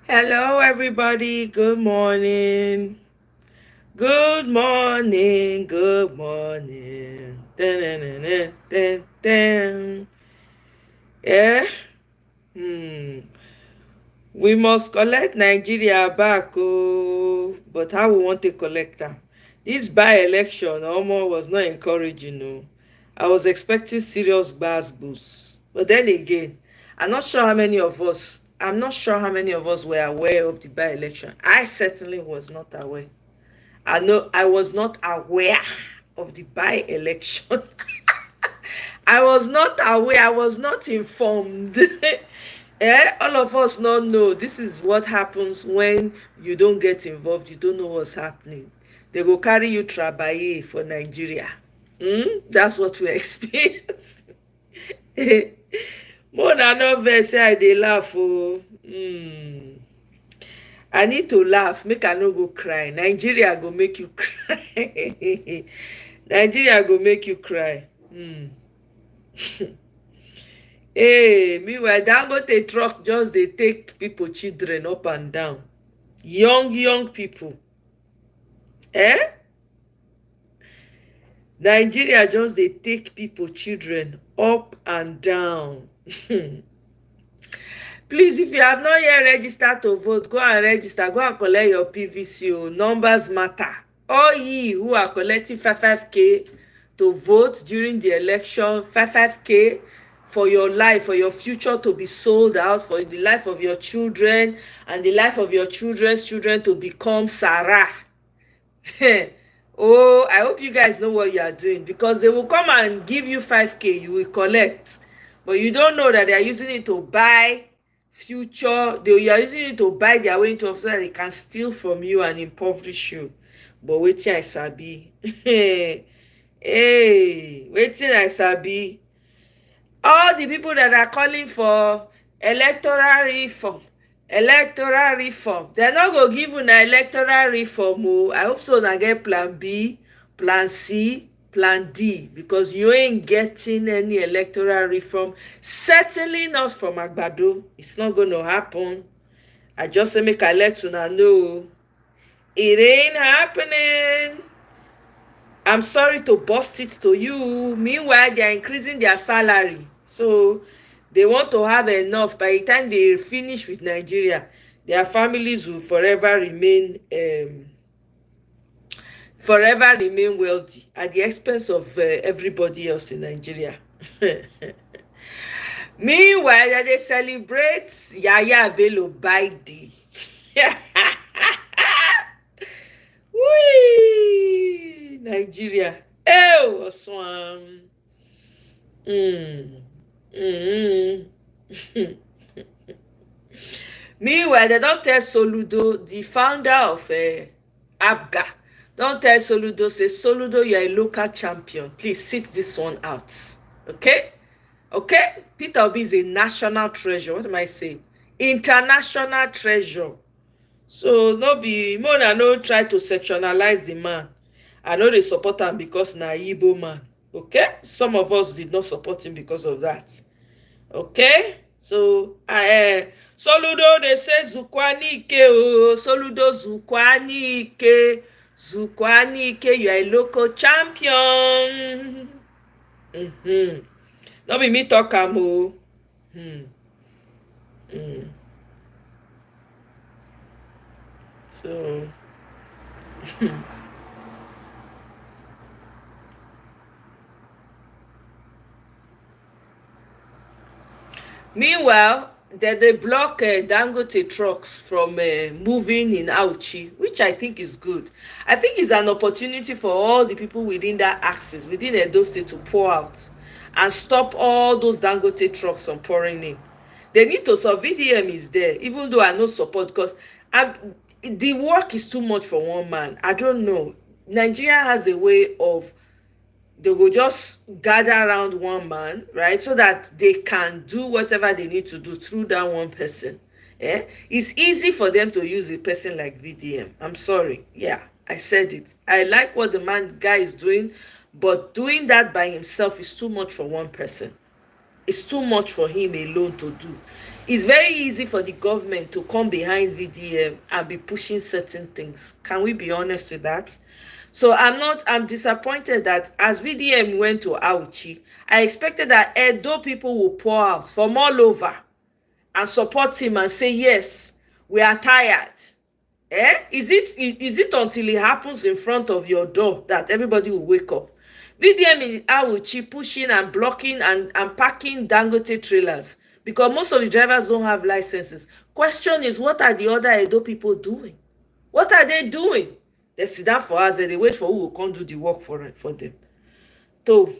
Hello, everybody. Good morning. Good morning. Good morning. Dun, dun, dun, dun, dun, dun. Yeah. Hmm. We must collect Nigeria back, oh. But how we want to collect them? This by-election almost was not encouraging, oh. I was expecting serious gbas. But then again, I'm not sure how many of us were aware of the by-election. I certainly was not aware. I know I was not aware of the by-election. I was not aware, I was not informed. All of us not know this is what happens when you don't get involved, you don't know what's happening. They go carry you trabaye for Nigeria. That's what we experience. More than no vex say I dey laugh oh. I need to laugh make I no go cry. Nigeria go make you cry. Nigeria go make you cry. Hey, meanwhile Dangote truck just dey take people children up and down. Young people. Eh? Nigeria just dey take people children up and down. Please, if you have not yet registered to vote, go and register. Go and collect your PVC. Numbers matter. All ye who are collecting 5k to vote during the election, 5k for your life, for your future to be sold out, for the life of your children and the life of your children's children to become Sarah. Oh, I hope you guys know what you are doing, because they will come and give you 5k, you will collect. But you don't know that they are using it to buy future. They are using it to buy their way into office so that they can steal from you and impoverish you. But wetin I sabi. Hey, wetin I sabi. All the people that are calling for electoral reform, they're not going to give una electoral reform. Oh, I hope so na get plan B, plan C, plan D, because you ain't getting any electoral reform. Certainly not from Agbado. It's not going to happen. I just say make I let una know. It ain't happening. I'm sorry to bust it to you. Meanwhile, they are increasing their salary. So they want to have enough. By the time they finish with Nigeria, their families will forever remain wealthy at the expense of everybody else in Nigeria. Meanwhile, they celebrate Yaya Bello Baidi. Whee! Nigeria. Oh, Oswan. Meanwhile, they don't tell Soludo, the founder of ABGA, don't tell Soludo, say, Soludo, you're a local champion. Please sit this one out. Okay? Okay? Peter Obi is a national treasure. What am I saying? International treasure. So no be Mona no try to sectionalize the man. I know they support him because na Igbo man. Okay? Some of us did not support him because of that. Okay? So Soludo, they say Zukwanike, oh, Soludo Zukwanike, you are a local champion. No be me talk am o. So meanwhile, they block Dangote trucks from moving in Auchi, which I think is good. I think it's an opportunity for all the people within that axis, within Edo State, to pour out and stop all those Dangote trucks from pouring in. They need to solve. VDM is there, even though I no support, because the work is too much for one man. I don't know. Nigeria has a way of, they will just gather around one man, right, so that they can do whatever they need to do through that one person. It's easy for them to use a person like VDM. I'm sorry. Yeah, I said it. I like what the guy is doing, but doing that by himself is too much for one person. It's too much for him alone to do. It's very easy for the government to come behind VDM and be pushing certain things. Can we be honest with that? So I'm disappointed that as VDM went to Auchi, I expected that Edo people will pour out from all over and support him and say, yes, we are tired. Is it until it happens in front of your door that everybody will wake up? VDM in Auchi pushing and blocking and parking Dangote trailers because most of the drivers don't have licenses. Question is, what are the other Edo people doing? What are they doing? They sit down for us and they wait for who will come do the work for them. So,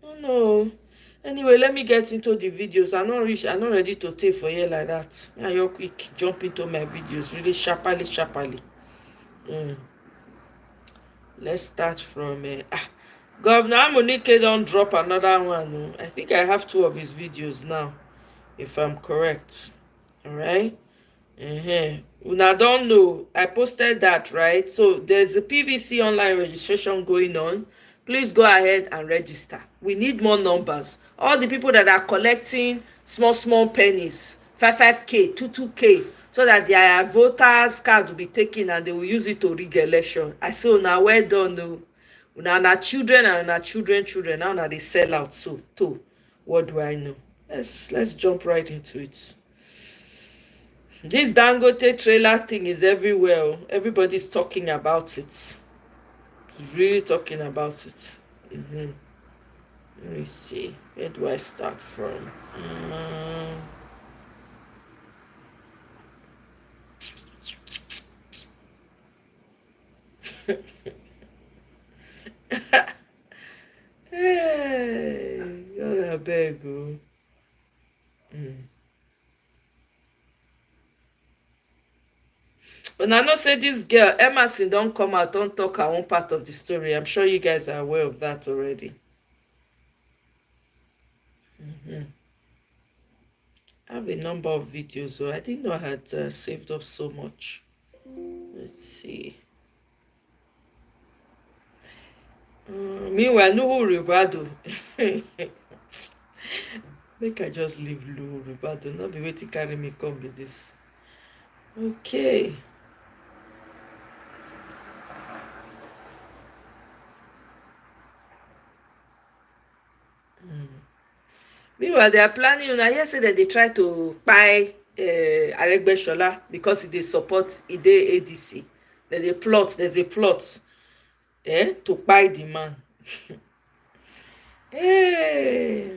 oh no. Anyway, let me get into the videos. I'm not ready to take for here like that. Yeah, you quick jump into my videos really sharply. Let's start from Governor Amunike don't drop another one. I think I have 2 of his videos now, if I'm correct. All right. Una don't know. I posted that, right? So there's a PVC online registration going on. Please go ahead and register. We need more numbers. All the people that are collecting small pennies, 5k, 2k, so that their voters card will be taken and they will use it to rig election. I say, now well done. No. Una children and una children. Now they sell out. So too. What do I know? Let's jump right into it. This Dangote trailer thing is everywhere. Everybody's talking about it. It's really talking about it. Let me see. Where do I start from? Hey, God, I beg you. But I know say this girl, Emerson, don't come out, don't talk her own part of the story. I'm sure you guys are aware of that already. I have a number of videos, so I didn't know I had saved up so much. Let's see. Meanwhile, Nuhu Ribado. Make I just leave Nuhu Ribado. Not be waiting carry me come with this. Okay. Meanwhile, they are planning. I hear say that they try to buy Aregbesola because they support Ide ADC. That they plot. There's a plot. To buy the man. Hey.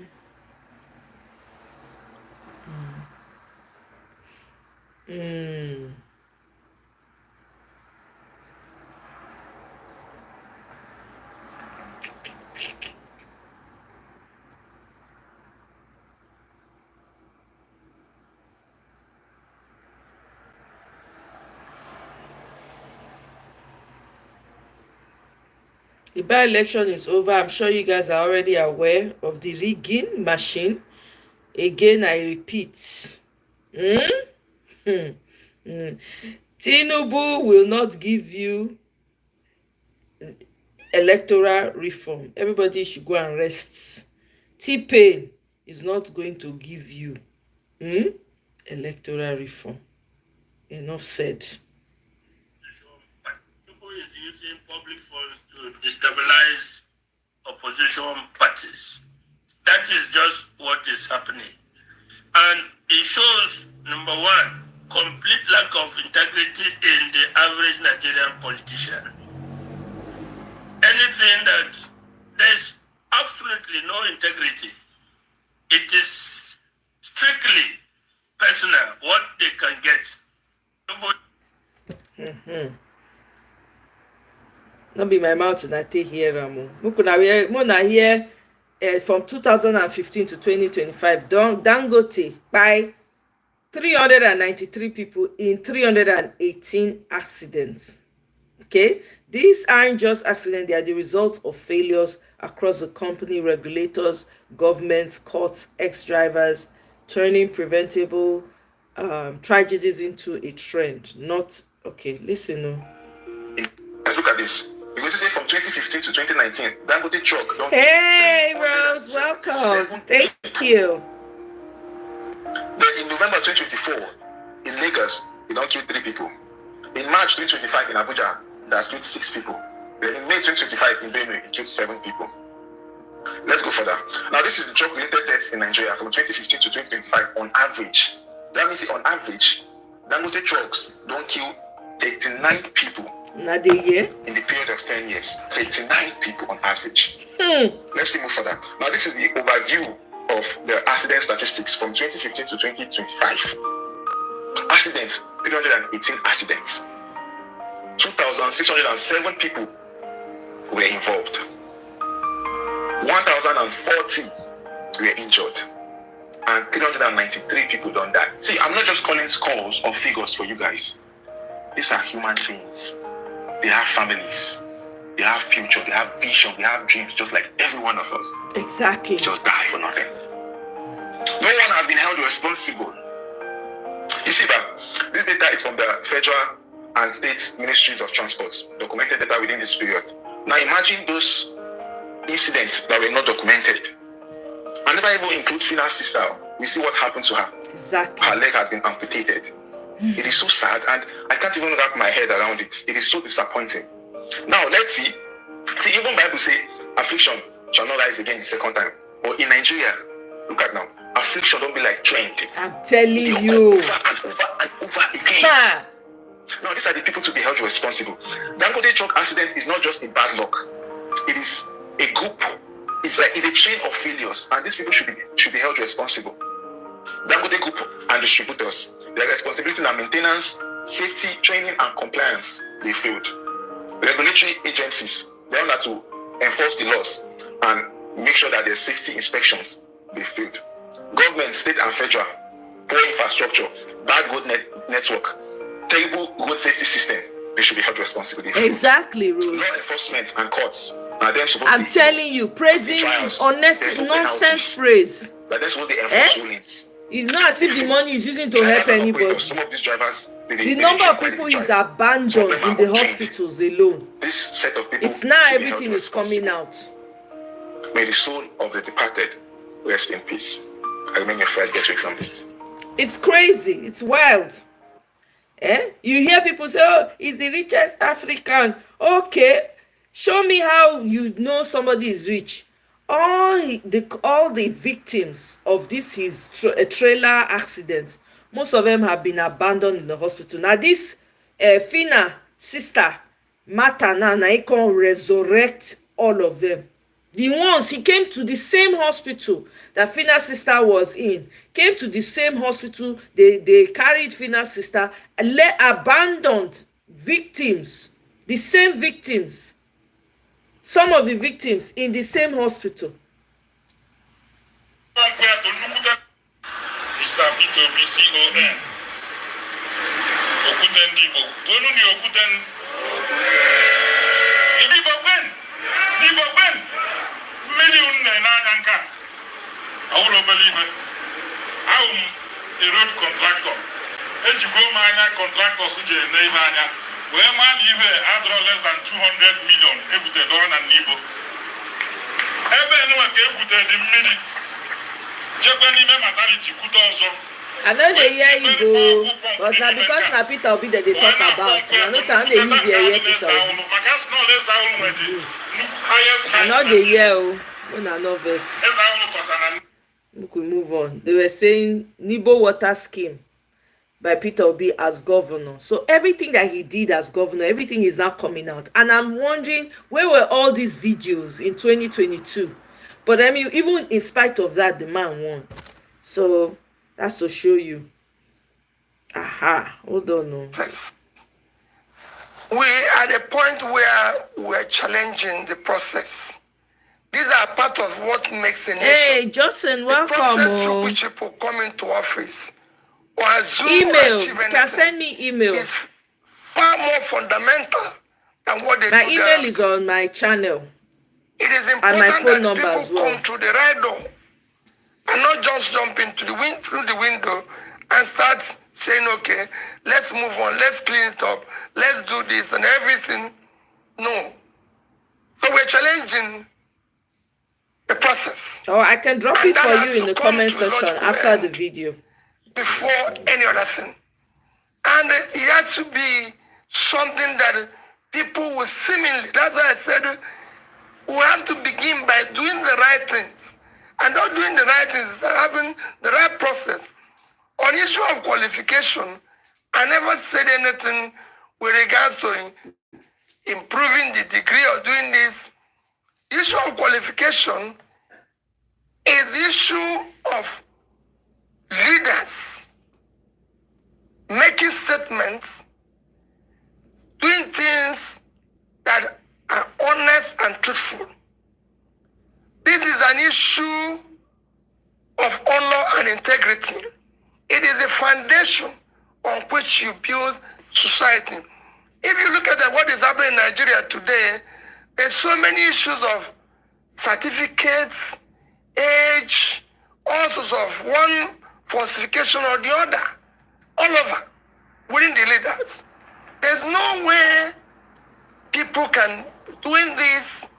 The by-election is over. I'm sure you guys are already aware of the rigging machine. Again, I repeat. Tinubu will not give you electoral reform. Everybody should go and rest. T-Pain is not going to give you electoral reform. Enough said. Is using public funds to destabilize opposition parties. That is just what is happening. And it shows, number one, complete lack of integrity in the average Nigerian politician. Anything that there's absolutely no integrity. It is strictly personal, what they can get. Not be my mouth and I take here, Ramo. Muna here from 2015 to 2025. Dangote by 393 people in 318 accidents. Okay, these aren't just accidents; they are the results of failures across the company, regulators, governments, courts, ex-drivers, turning preventable tragedies into a trend. Not okay. Listen, Let's look at this. Because you say from 2015 to 2019, Dangote truck. Hey, Rose, welcome. Thank you. But in November November 2024, in Lagos, they don't kill 3 people. In March 2025, in Abuja, that's killed 6 people. Then in May 2025, in Benue, it killed 7 people. Let's go further. Now, this is the drug-related deaths in Nigeria from 2015 to 2025 on average. That means on average, Dangote trucks don't kill 39 people Not the year. in the period of 10 years. 39 people on average. Let's move further. Now, this is the overview of the accident statistics from 2015 to 2025. Accidents, 318 accidents. 2,607 people were involved. 1,040 were injured. And 393 people don't die. See, I'm not just calling scores or figures for you guys. These are human beings. They have families. They have future. They have vision. They have dreams, just like every one of us. Exactly. They just die for nothing. No one has been held responsible. You see that this data is from the federal and state ministries of transport, documented data within this period. Now imagine those incidents that were not documented. I never even include Fina's sister. We see what happened to her. Exactly. Her leg has been amputated. It is so sad, and I can't even wrap my head around it. It is so disappointing. Now let's see. See, even Bible say affliction shall not rise again the second time. But in Nigeria, look at now, affliction don't be like trend. I'm telling you. Over and over and over again. Now these are the people to be held responsible. Dangote truck accident is not just a bad luck. It is a group. It's a chain of failures, and these people should be held responsible. Dangote Group and distributors, their responsibility in maintenance, safety, training, and compliance, they failed. Regulatory agencies, they are to enforce the laws and make sure that there's safety inspections, they failed. Government, state and federal, poor infrastructure, bad road network, terrible road safety system, they should be held responsible. Exactly, Rose. Law enforcement and courts. I'm telling you, praising nonsense praise. But that's what they enforce rulings. It's not as if the money is using to help anybody. Some of these drivers, the number of people is abandoned in the hospitals alone. This set of people. It's now everything is coming out. May the soul of the departed rest in peace. I remain your friend, get example. It's crazy. It's wild. You hear people say, "Oh, he's the richest African." Okay. Show me how you know somebody is rich. All the victims of this trailer accident, most of them have been abandoned in the hospital. Now this Fina sister, Martha, now he can resurrect all of them. The ones, he came to the same hospital that Fina's sister was in, came to the same hospital, they carried Fina's sister, abandoned victims, the same victims. Some of the victims in the same hospital. Mr. Peter BCON. Okuten Dibo. Donu ni Okuten. Dibo Ben. Million Nananka. I will believe it. I'm a road contractor. Ejigomanya contractor suje Neymanya. Where man live at less than 200 million every day and Nibo. Ebe no ke gute di mmiri. Jekweni me maternity kuto also. I know they hear you go, but now because na Peter Obi that they talk about, I know some they use their ear Peter Obi. I know they hear when I know this. We could move on. They were saying Nibo water scheme by Peter Obi as governor. So everything that he did as governor, everything is now coming out. And I'm wondering, where were all these videos in 2022? But I mean, even in spite of that, the man won. So that's to show you. Aha, hold on. No. We are at a point where we're challenging the process. These are part of what makes a nation. Hey, Justin, welcome. The process through which people come into office or assume email. or achieve anything. You can send me email. It's far more fundamental than what they my do. My email is on my channel. It is important and my phone that number people come through the right door and not just jump into the through the window and start saying, okay, let's move on, let's clean it up, let's do this and everything. No. So we're challenging the process. Oh, I can drop it for you in the comment section after the video. before any other thing. And it has to be something that people will seemingly, that's why I said we have to begin by doing the right things. And not doing the right things is having the right process. On issue of qualification, I never said anything with regards to improving the degree or doing this. Issue of qualification is the issue of leaders making statements, doing things that are honest and truthful. This is an issue of honor and integrity. It is the foundation on which you build society. If you look at what is happening in Nigeria today, there's so many issues of certificates, age, all sorts of one falsification or the other, all over, within the leaders. There's no way people can doing this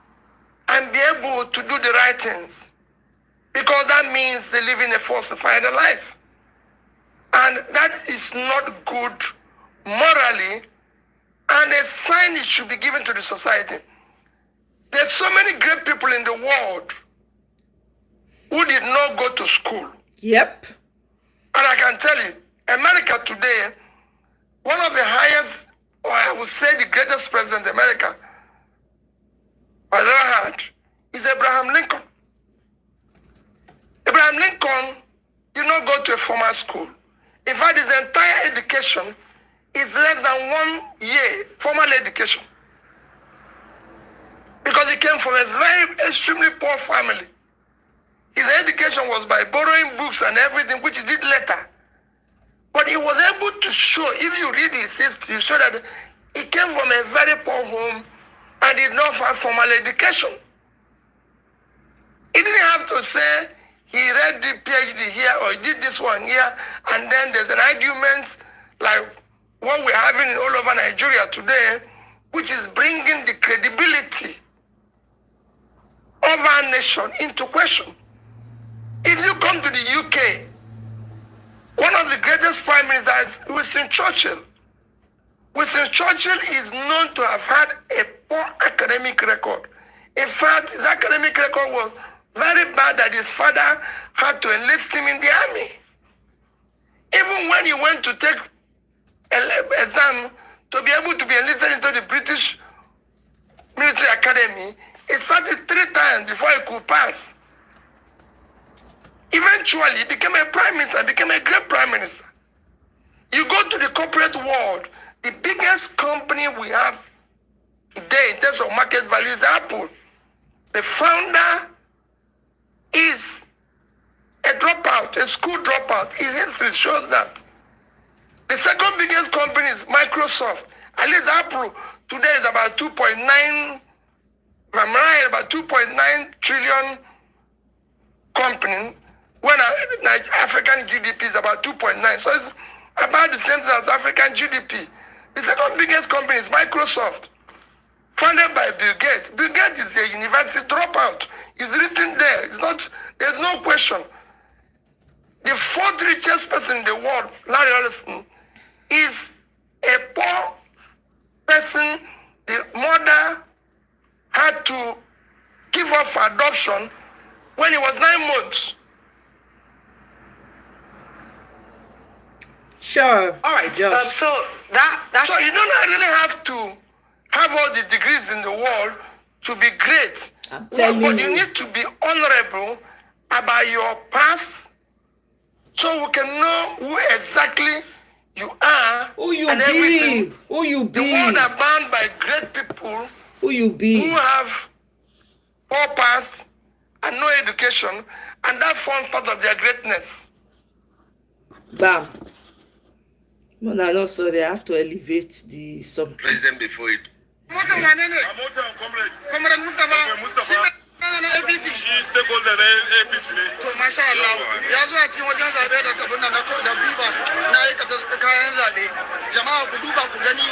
and be able to do the right things, because that means they live in a falsified life. And that is not good morally, and a sign it should be given to the society. There's so many great people in the world who did not go to school. Yep. And I can tell you, America today, one of the highest, or I would say the greatest president America has ever had, is Abraham Lincoln. Abraham Lincoln did not go to a formal school. In fact, his entire education is less than 1 year formal education, because he came from a very extremely poor family. His education was by borrowing books and everything, which he did later. But he was able to show, if you read his history, you show that he came from a very poor home and did not have formal education. He didn't have to say he read the PhD here or he did this one here, and then there's an argument like what we're having all over Nigeria today, which is bringing the credibility of our nation into question. If you come to the UK, one of the greatest prime ministers is Winston Churchill. Winston Churchill is known to have had a poor academic record. In fact, his academic record was very bad that his father had to enlist him in the army. Even when he went to take an exam to be able to be enlisted into the British military academy, he started 3 times before he could pass. Eventually, he became a prime minister, became a great prime minister. You go to the corporate world, the biggest company we have today in terms of market value is Apple. The founder is a dropout, a school dropout. His history shows that. The second biggest company is Microsoft. At least Apple today is about 2.9, if I'm right, about 2.9 trillion company, when African GDP is about 2.9. So it's about the same as African GDP. The second biggest company is Microsoft, founded by Bill Gates. Bill Gates is a university dropout. It's written there. It's not, there's no question. The 4th richest person in the world, Larry Ellison, is a poor person. The mother had to give up for adoption when he was 9 months. Sure. All right. Yeah. So that's So you don't really have to have all the degrees in the world to be great. I'm telling But you you. need to be honorable about your past, so we can know who exactly you are. Who you and be? everything. Who you The be? world are bound by great people Who you be? who have poor past and no education, and that forms part of their greatness. Bam. No, no, sorry. I have to elevate the something. President before it. Comrade Mustafa. Shi stakeholder na APC ne. To masha Allah, ya zo a cikin wajen zabe da kafin na da Bibas na aikata kayan zabe. Jama'a ku duba ku gani.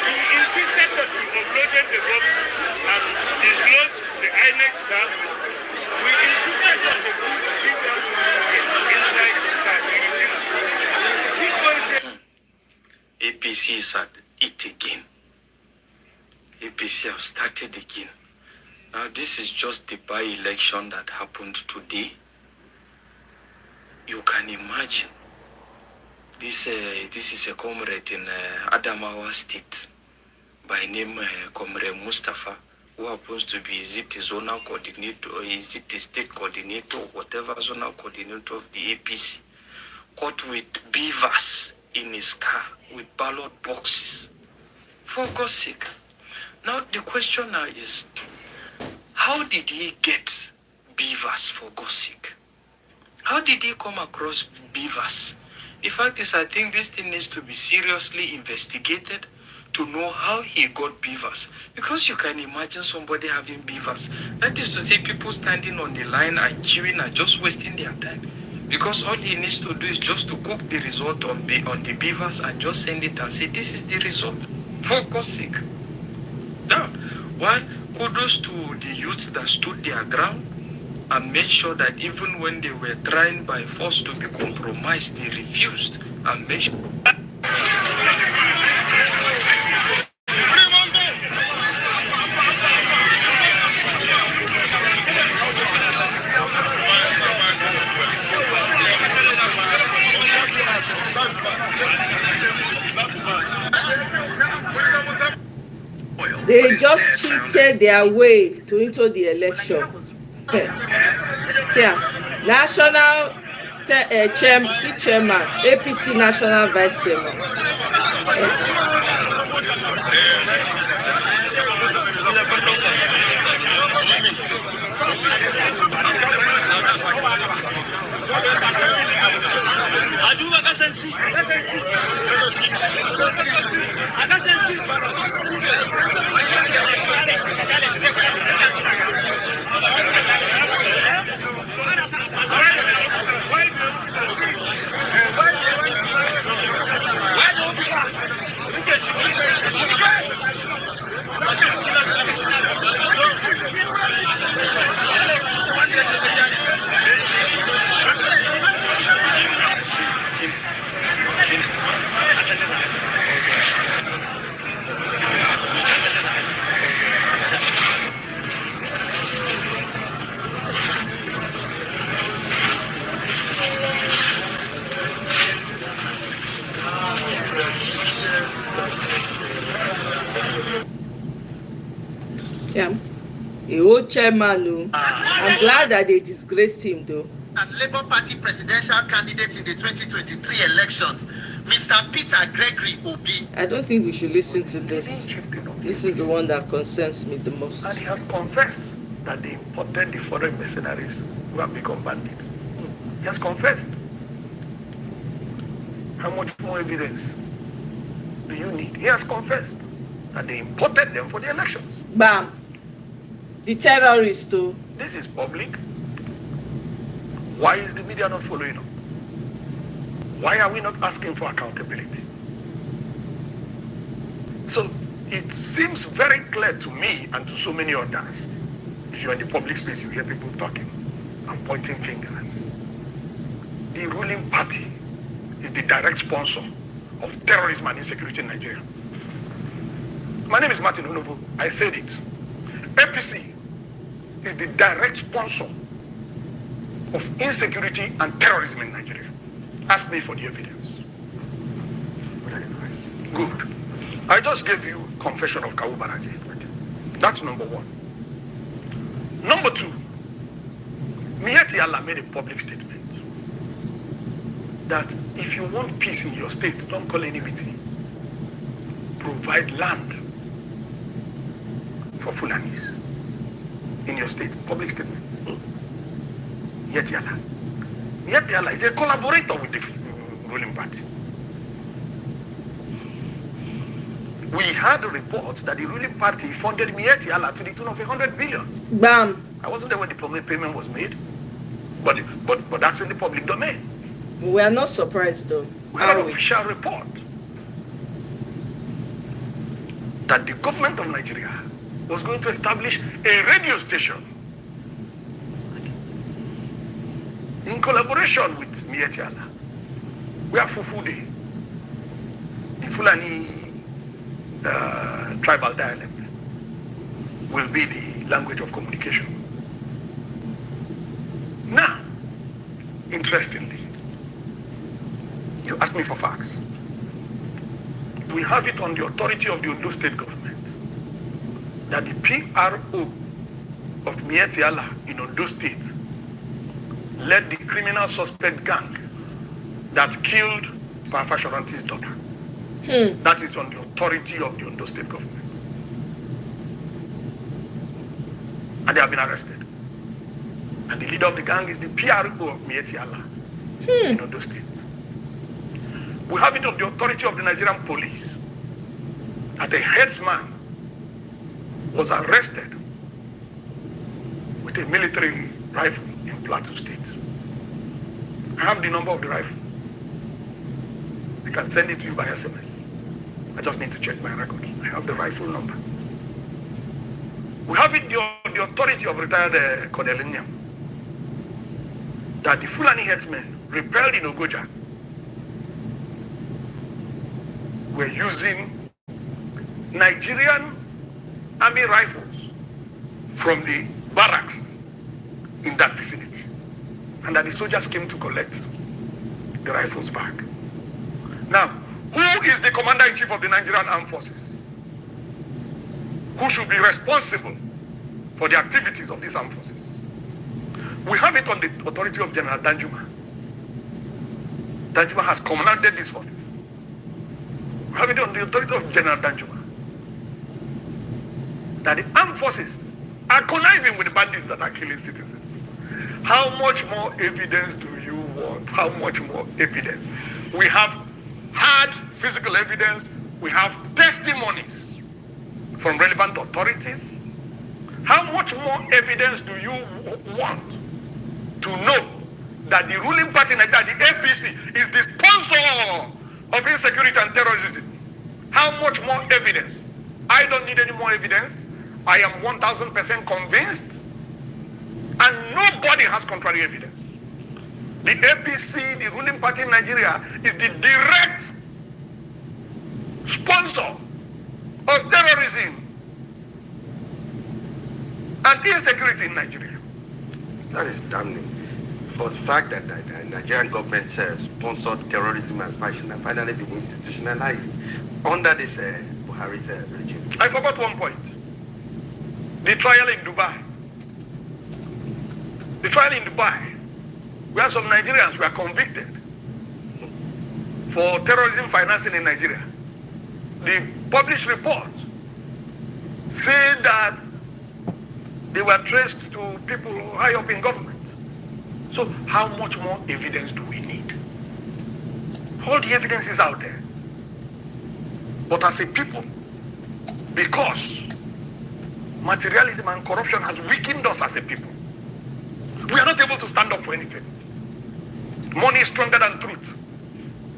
He insisted that we uploaded the vote and dislodged the INEC staff We insisted that the group give them inside the car. APC is at it again. APC have started again. Now this is just the by-election that happened today. You can imagine. This is a comrade in Adamawa State by name Comrade Mustafa, who happens to be, is it a zonal coordinator, or is it a state coordinator, or whatever zonal coordinator of the APC, caught with beavers in his car with ballot boxes. For God's sake. Now the question now is, how did he get beavers, for God's sake? How did he come across beavers? The fact is, I think this thing needs to be seriously investigated to know how he got beavers. Because you can imagine somebody having beavers. That is to say, people standing on the line and queuing and just wasting their time. Because all he needs to do is just to cook the result on the beavers and just send it and say, this is the result. For God's sake. Now, one, kudos to the youths that stood their ground and made sure that even when they were trying by force to be compromised, they refused and made sure. They just cheated their way into the election. See, national chairman, APC national vice chairman. Yeah, a old chairman. No. I'm glad that they disgraced him, though. And Labour Party presidential candidate in the 2023 elections, Mr. Peter Gregory Obi. I don't think we should listen to this. This is the one that concerns me the most. And he has confessed that they imported the foreign mercenaries who have become bandits. He has confessed. How much more evidence do you need? He has confessed that they imported them for the elections. Bam. The terrorists too. This is public. Why is the media not following up? Why are we not asking for accountability? So it seems very clear to me and to so many others. If you're in the public space, you hear people talking and pointing fingers. The ruling party is the direct sponsor of terrorism and insecurity in Nigeria. My name is Martin Onovo. I said it. APC is the direct sponsor of insecurity and terrorism in Nigeria. Ask me for the evidence. Good. I just gave you confession of Kawu Baraje. That's number one. Number two, Miyetti Allah made a public statement that if you want peace in your state, don't call enmity. Provide land for Fulanis in your state. Public statement. Miyetti Allah. Miyetti Allah is a collaborator with the ruling party. We had a report that the ruling party funded Miyetti Allah to the tune of 100 billion. Bam. I wasn't there when the payment was made, but that's in the public domain. We are not surprised though. We had an official report that the government of Nigeria was going to establish a radio station in collaboration with Mietiala, where Fufude, the Fulani tribal dialect, will be the language of communication. Now, interestingly, you ask me for facts. We have it on the authority of the Edo State government that the PRO of Mietiala in Edo State led the criminal suspect gang that killed Parafashoranti's daughter. That is on the authority of the Edo State government. And they have been arrested. And the leader of the gang is the PRO of Mietiala in Edo State. We have it on the authority of the Nigerian police that a headsman was arrested with a military rifle in Plateau State. I have the number of the rifle. I can send it to you by SMS. I just need to check my records. I have the rifle number. We have it the authority of retired Colonel Nyam that the Fulani headsmen repelled in Ogoja were using Nigerian army rifles from the barracks in that vicinity, and that the soldiers came to collect the rifles back. Now, who is the commander-in-chief of the Nigerian Armed Forces? Who should be responsible for the activities of these armed forces? We have it on the authority of General Danjuma. Danjuma has commanded these forces. We have it on the authority of General Danjuma that the armed forces are conniving with the bandits that are killing citizens. How much more evidence do you want? How much more evidence? We have hard physical evidence. We have testimonies from relevant authorities. How much more evidence do you want to know that the ruling party in Nigeria, the APC, is the sponsor of insecurity and terrorism? How much more evidence? I don't need any more evidence. I am 1000% convinced, and nobody has contrary evidence. The APC, the ruling party in Nigeria, is the direct sponsor of terrorism and insecurity in Nigeria. That is damning. For the fact that the Nigerian government sponsored terrorism has finally been institutionalized under this Buhari's regime. I forgot one point. The trial in Dubai. The trial in Dubai, where some Nigerians were convicted for terrorism financing in Nigeria. The published report said that they were traced to people high up in government. So how much more evidence do we need? All the evidence is out there. But as a people, because materialism and corruption has weakened us as a people, we are not able to stand up for anything. Money is stronger than truth.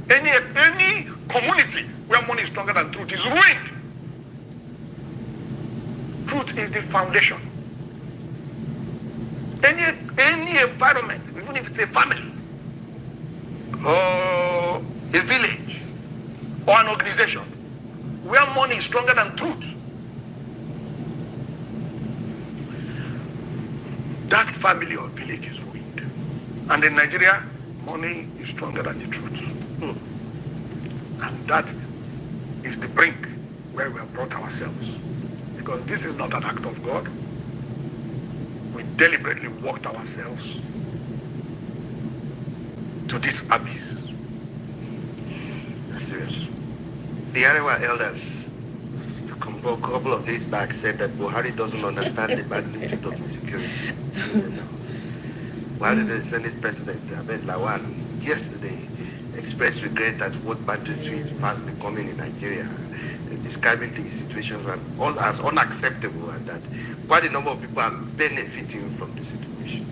Any community where money is stronger than truth is ruined. Truth is the foundation. Any environment, even if it's a family, or a village, or an organization, where money is stronger than truth, that family or village is ruined. And in Nigeria, money is stronger than the truth. And that is the brink where we have brought ourselves. Because this is not an act of God. We deliberately walked ourselves to this abyss. That's serious. The Arewa elders, a couple of days back, said that Buhari doesn't understand the magnitude of insecurity in the north. Why did the Senate President Ahmed Lawan yesterday express regret at what banditry is fast becoming in Nigeria, describing these situations as unacceptable, and that quite a number of people are benefiting from the situation?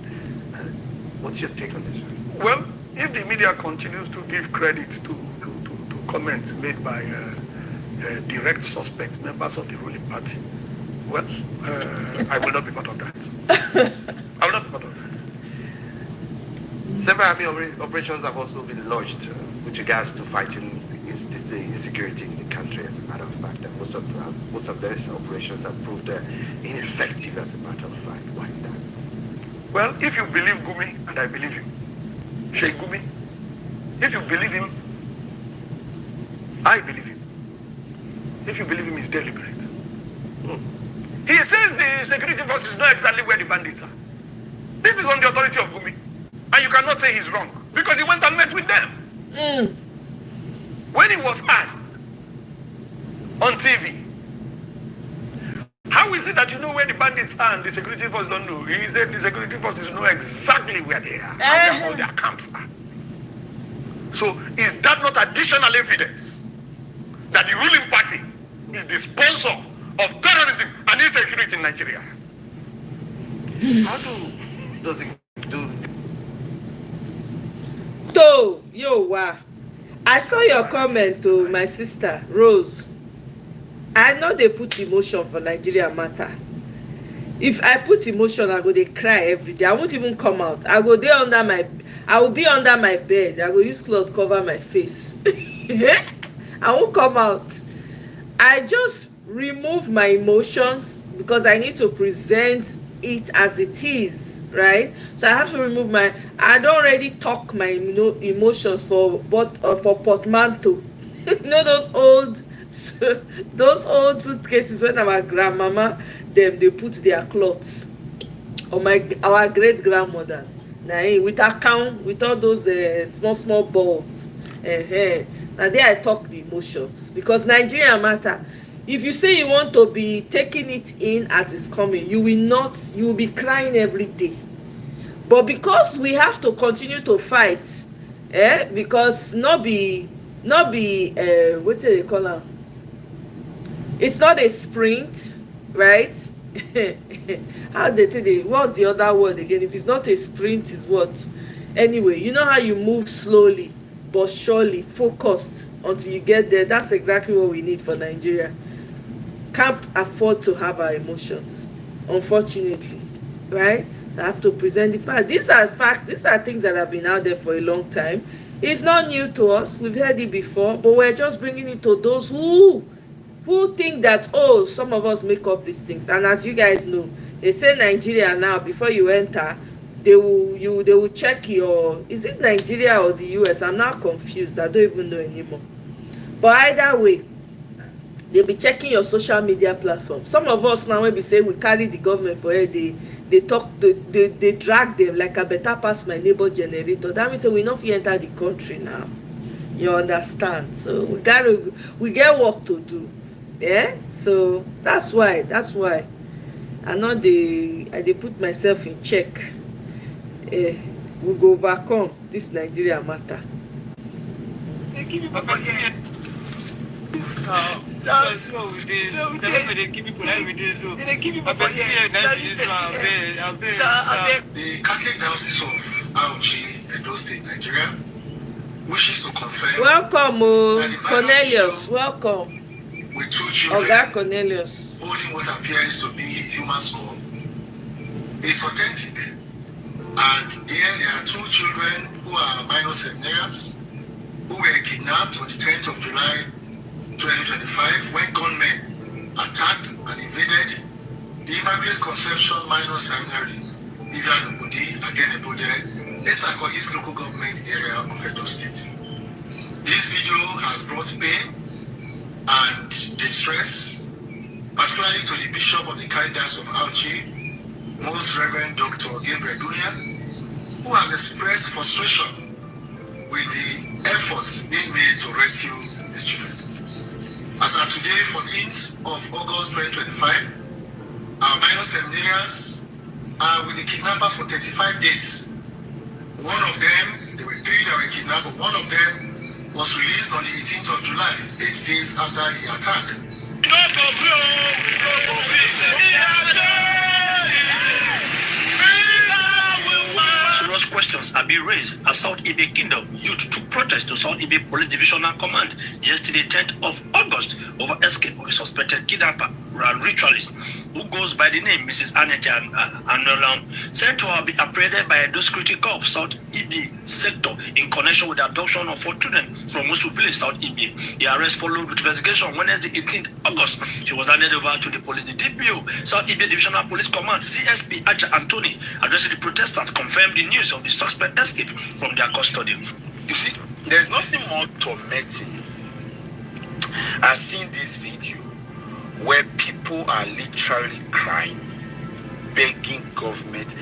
What's your take on this one? Well, if the media continues to give credit to comments made by direct suspects, members of the ruling party, well, I will not be part of that. I will not be part of that. Several army operations have also been launched with regards to fighting this insecurity in the country, as a matter of fact. And most of these operations have proved ineffective, as a matter of fact. Why is that? Well, if you believe Gumi, and I believe him, Sheikh Gumi, if you believe him, I believe him. If you believe him, it's deliberate. He says the security forces know exactly where the bandits are. This is on the authority of Gumi. And you cannot say he's wrong, because he went and met with them. When he was asked on TV, how is it that you know where the bandits are and the security forces don't know? He said the security forces know exactly where they are and where all their camps are. So is that not additional evidence that the ruling party is the sponsor of terrorism and insecurity in Nigeria? How does it do? So, wow. I saw your comment to my sister, Rose. I know they put emotion for Nigeria matter. If I put emotion, I go they cry every day. I won't even come out. I will be under my bed. I go use cloth cover my face. I won't come out. I just remove my emotions because I need to present it as it is, right? So I have to remove I don't already talk my emotions for portmanteau. Those old suitcases when our grandmama them they put their clothes, or our great grandmothers with account with all those small balls. Now there I talk the emotions, because Nigeria matter. If you say you want to be taking it in as it's coming, you will be crying every day. But because we have to continue to fight, because not be what do they call it? It's not a sprint, right? How they tell you, what's the other word again? If it's not a sprint, is what? Anyway, you know how you move slowly but surely, focused until you get there. That's exactly what we need for Nigeria. Can't afford to have our emotions, unfortunately, right? I have to present the fact. These are facts. These are things that have been out there for a long time. It's not new to us. We've heard it before, but we're just bringing it to those who think that, oh, some of us make up these things. And as you guys know, they say Nigeria now, before you enter, they will check your, is it Nigeria or the US? I'm now confused. I don't even know anymore. But either way, they'll be checking your social media platform. Some of us now, when we say we carry the government for a day, they drag them like a better pass my neighbor generator. That means we not enter the country now. You understand? So we get work to do. Yeah. So that's why I know they put myself in check. We go overcome this Nigeria matter. They give you I The Catholic Diocese of Omoye, Edo State, Nigeria, wishes to confirm. Welcome, Cornelius. Welcome. With two children, Oga Cornelius, holding what appears to be human skull, is authentic. And there are two children who are minor seminarians who were kidnapped on the 10th of July 2025 when gunmen attacked and invaded the Immaculate Conception Minor Seminary, Vivian Obodi, again Ebode, Esako East Local Government Area of Edo State. This video has brought pain and distress, particularly to the Bishop of the Caritas of Omoye, Most Reverend Dr. Gabriel Dunia, who has expressed frustration with the efforts being made to rescue his children. As of today, 14th of August 2025, our minor seminarians are with the kidnappers for 35 days. One of them, there were 3 that were kidnapped, but one of them was released on the 18th of July, 8 days after the attack. Serious questions are being raised as South Ibe Kingdom youth took protest to South Ibe Police Divisional Command yesterday, 10th of August, over escape of a suspected kidnapper and ritualist. who goes by the name Mrs. Annette Anolam, said to have been apprehended by Edo Security Corps, South Ibi sector, in connection with the adoption of 4 children from Musu Village, South Ibi. The arrest followed with investigation on Wednesday, 18th August. She was handed over to the police. The DPO, South Ibi Divisional Police Command, CSP Aja Anthony, addressing the protesters, confirmed the news of the suspect escape from their custody. You see, there's nothing more tormenting. I've seen this video where people are literally crying, begging government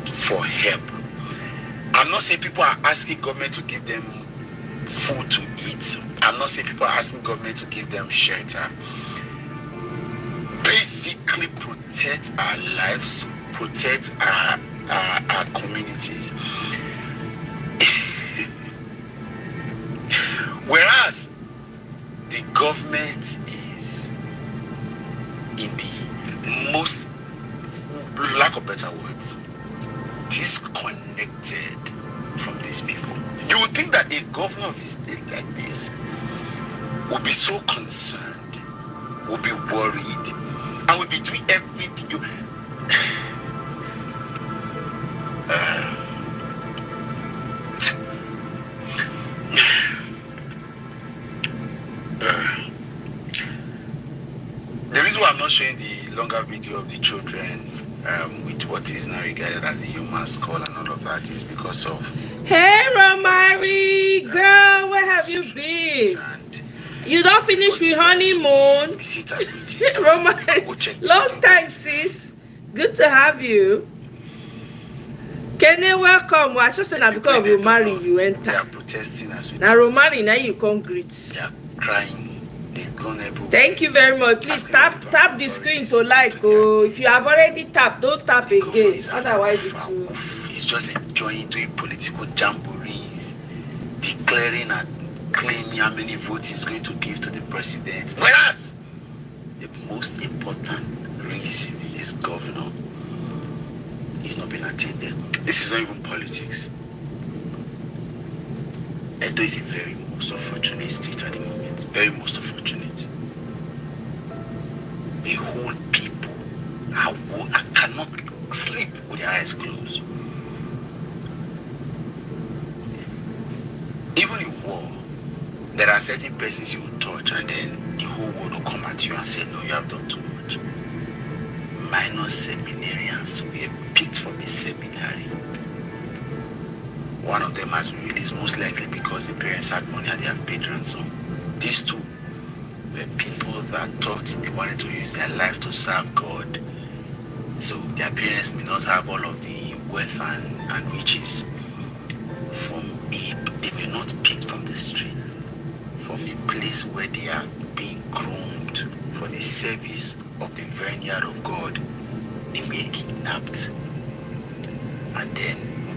for help. I'm not saying people are asking government to give them food to eat. I'm not saying people are asking government to give them shelter. Basically protect our lives, protect our communities. Whereas the government is in the most, lack of better words, disconnected from these people. You would think that a governor of a state like this would be so concerned, would be worried, and would be doing everything. The reason why I'm not showing the longer video of the children with what is now regarded as the human skull and all of that is because of... Hey, Romari, girl, where have you been? You don't finish with honeymoon. Romari, long time, sis. Good to have you. Kenny, welcome. Well, I just said that because of Romari, you enter. They are protesting as we now, Romari, now you come greet. They are crying. Thank you very much. Please tap the screen to like. Oh, if you have already tapped, don't tap again. Otherwise, it's just enjoying doing political jamborees, declaring and claiming how many votes he's going to give to the president. Whereas the most important reason is governor is not being attended. This is not even politics. Edo is a very most unfortunate state at the moment. Very most unfortunate. A whole people I cannot sleep with their eyes closed. Even in war, there are certain persons you will touch and then the whole world will come at you and say, no, you have done too much. Minor seminarians were picked from a seminary. One of them has been released, most likely because the parents had money and they had paid ransom. These two were people that thought they wanted to use their life to serve God. So their parents may not have all of the wealth and riches. They were not picked from the street, from a place where they are being groomed for the service of the vineyard of God. They were kidnapped. And then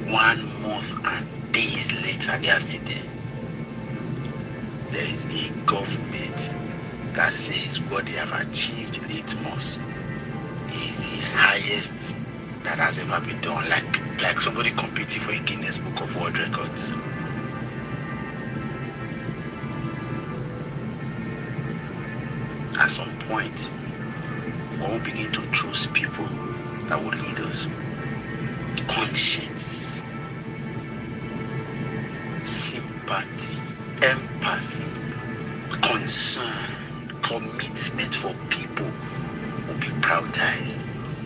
1 month and days later, they are still there. There is a government that says what they have achieved in 8 months is the highest that has ever been done, like somebody competing for a Guinness Book of World Records. At some point, we will begin to choose people that will lead us. Conscience, sympathy, empathy, concern, commitment for people will be prioritized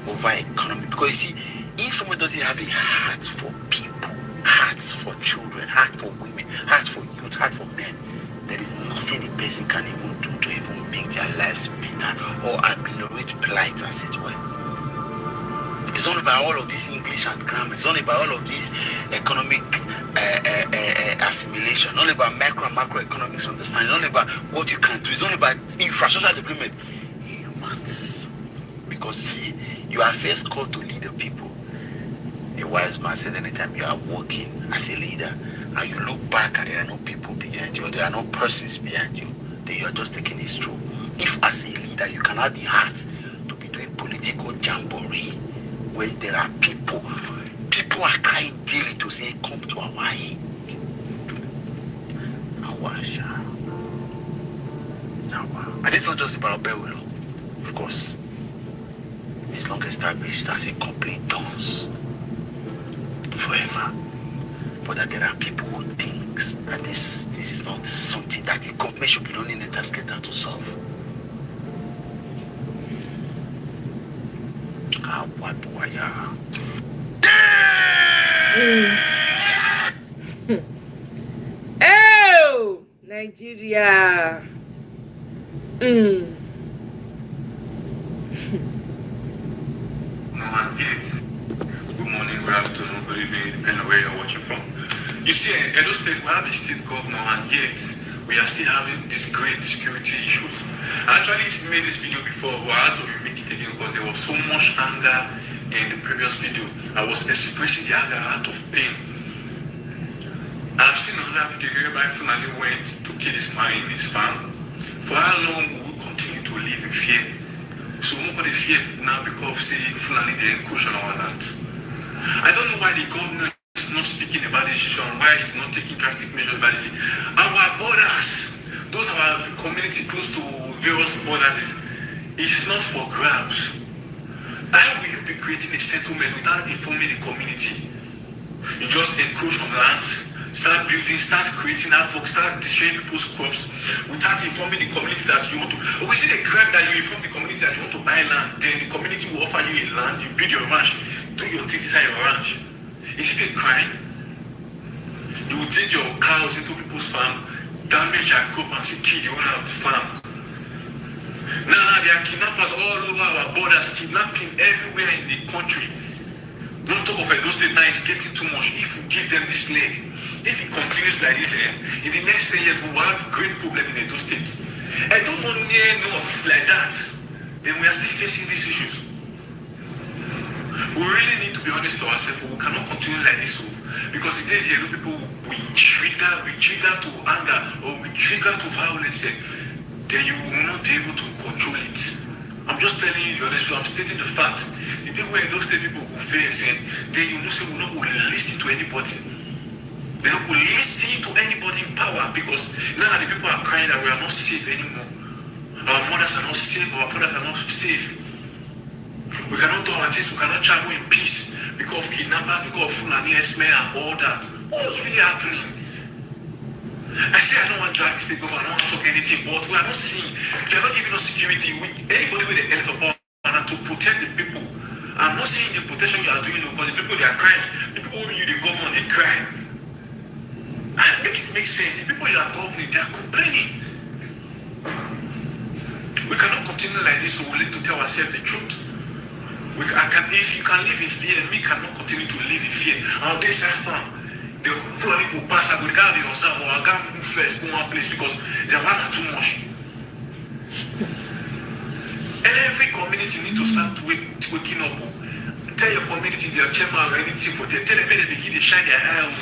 over economy. Because you see, if someone doesn't have a heart for people, heart for children, heart for women, heart for youth, heart for men, there is nothing the person can even do to even make their lives better or ameliorate plight, as it were. It's not about all of this English and grammar. It's not about all of this economic assimilation. Not about micro and macroeconomics understanding. Not about what you can do. It's not about infrastructure development. Humans. Because you are first called to lead the people. A wise man said anytime you are walking as a leader and you look back and there are no people behind you, or there are no persons behind you, then you are just taking a stroll. If as a leader you can have the heart to be doing political jamboree, when there are people are crying daily to say, come to our aid. And it's not just about Bewolo, of course. is long established as a complete dance forever. But that there are people who think that this is not something that the government should be running a tasketa to solve. Oh, Nigeria. No one yet. Good morning, good afternoon, good evening, depending on where you're watching from. You see, in Edo State, we have a state governor, and yet we are still having these great security issues. I actually made this video before, but I had to remake it again because there was so much anger in the previous video. I was expressing the anger out of pain. I've seen another video whereby Fulani went to kill this man in his farm. For how long will we continue to live in fear? So we're going to fear now because say Fulani they encroach on our land. I don't know why the government is not speaking about this issue and why it's not taking drastic measures about this. Our borders, those are our community close to various borders, it is not for grabs. How will you be creating a settlement without informing the community? You just encroach on lands, start building, start creating havoc, start destroying people's crops without informing the community that you want to. Or is it a crime that you inform the community that you want to buy land, then the community will offer you a land, you build your ranch, do your things inside your ranch? Is it a crime? You will take your cows into people's farm, damage their crop and say kill the owner of the farm. Now there are kidnappers all over our borders, kidnapping everywhere in the country. Don't talk of Edo State now, it's getting too much. If we give them this leg, if it continues like this, in the next 10 years, we will have great problem in Edo State. I don't know near north like that. Then we are still facing these issues. We really need to be honest with ourselves. We cannot continue like this. Because the day the Edo people we trigger to anger or we trigger to violence, then you will not be able to control it. I'm just telling you the honest truth. I'm stating the fact. The people in those people who face, then you know say we will not listen to anybody. They will listen to anybody in power because now the people are crying that we are not safe anymore. Our mothers are not safe, our fathers are not safe. We cannot do our things, we cannot travel in peace because of kidnappers, because of Fulani Esme and all that. What's really happening? I say I don't want to drag this thing over, I don't want to talk anything, but we are not seeing, they are not giving us security. Anybody with the health of power and to protect the people. I'm not saying the protection you are doing because the people they are crying, the people who you the government they cry. And make it make sense. The people you are governing, they are complaining. We cannot continue like this, so we need to tell ourselves the truth. If you can live in fear, me cannot continue to live in fear. Our days are fun. The Fulani will pass, I go to the yourself, or I can't move first, go one place because they are too much. Every community need to start waking up. Tell your community, their chairman or anything for them. Tell them they begin to shine their eye out.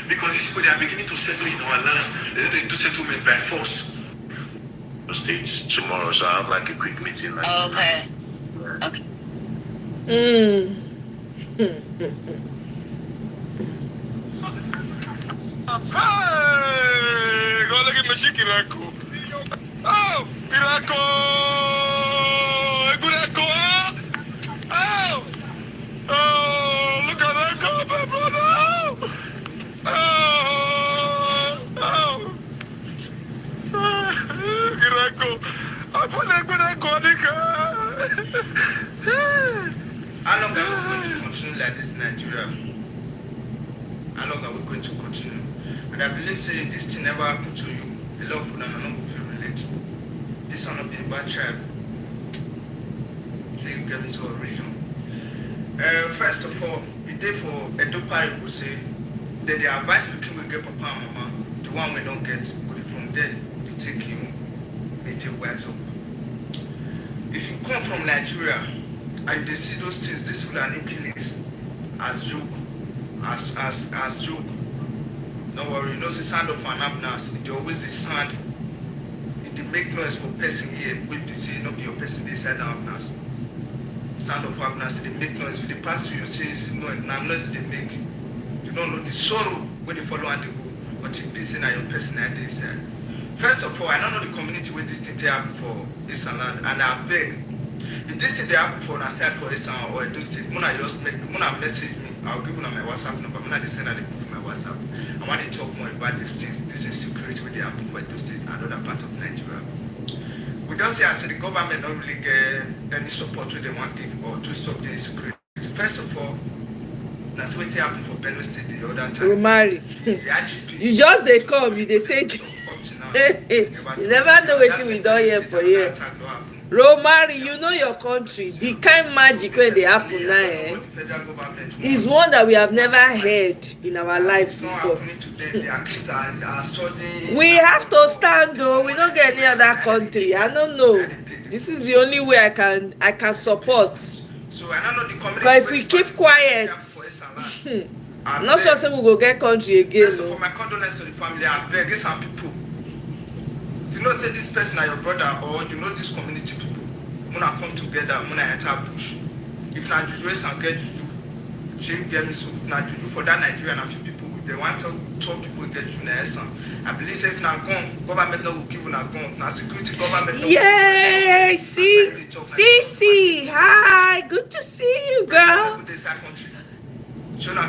Because these people, they are beginning to settle in our land. They do settlement by force. States tomorrow, so I have like a quick meeting. Like okay. Okay. Hey, go look at my chicken, Irako. Oh, Irako! Irako! Oh! Oh, look at Irako, my brother! Oh! Oh! Irako! I put Irako, How long are we going to continue like this in Nigeria? How long are we going to continue? And I believe saying this thing never happened to you. A lot of people are not going to relate. This will not be a bad tribe. So you get this whole region. First of all, the day for Edo Parable say that the advice people will get papa and mama, the one we don't get, but from there they take him, they take wise up. If you come from Nigeria and they see those things, this will an killings as joke, as joke. Don't worry, you know the sound of an abness, they always the sound. It they make noise for person here, when they say not be your person, they say abness. Sound of abness, they make noise. If they pass you, you say it's noise, now noise they make. You don't know the sorrow when they follow and they go, but in peace and your person and they say. First of all, I don't know the community where this thing happen for this land, and I beg, If this thing they happen for a side for Esan or Edo State, Muna just message me. I'll give you my WhatsApp number. Muna they send out the proof my WhatsApp. I want to talk more about these things. This insecurity when they happen for Edo State and other part of Nigeria. We just say I said the government don't really get any support to they want to give or to stop the insecurity. First of all, that's what happened for Benue State the other time. Romari, you just they come, you they say you never know what we done here for you. Romari, you know your country. The kind magic when they happen now is one that we have never heard in our lives before. We have to stand though. We don't get any other country. I don't know. This is the only way I can support. So I don't know the community. But if we keep quiet, I'm not sure we will get country again. First of all, my condolence to the family. I beg some people. You know, say this person are your brother or you know this community people. Muna come together, muna enter bush. If na juju and get juju, she get me so. If na juju for that Nigerian and few people, they want to talk people get juju na esan. I believe say if na gun, government no will give una gun. Na security government. Yay! See. Hi, good to see you, girl.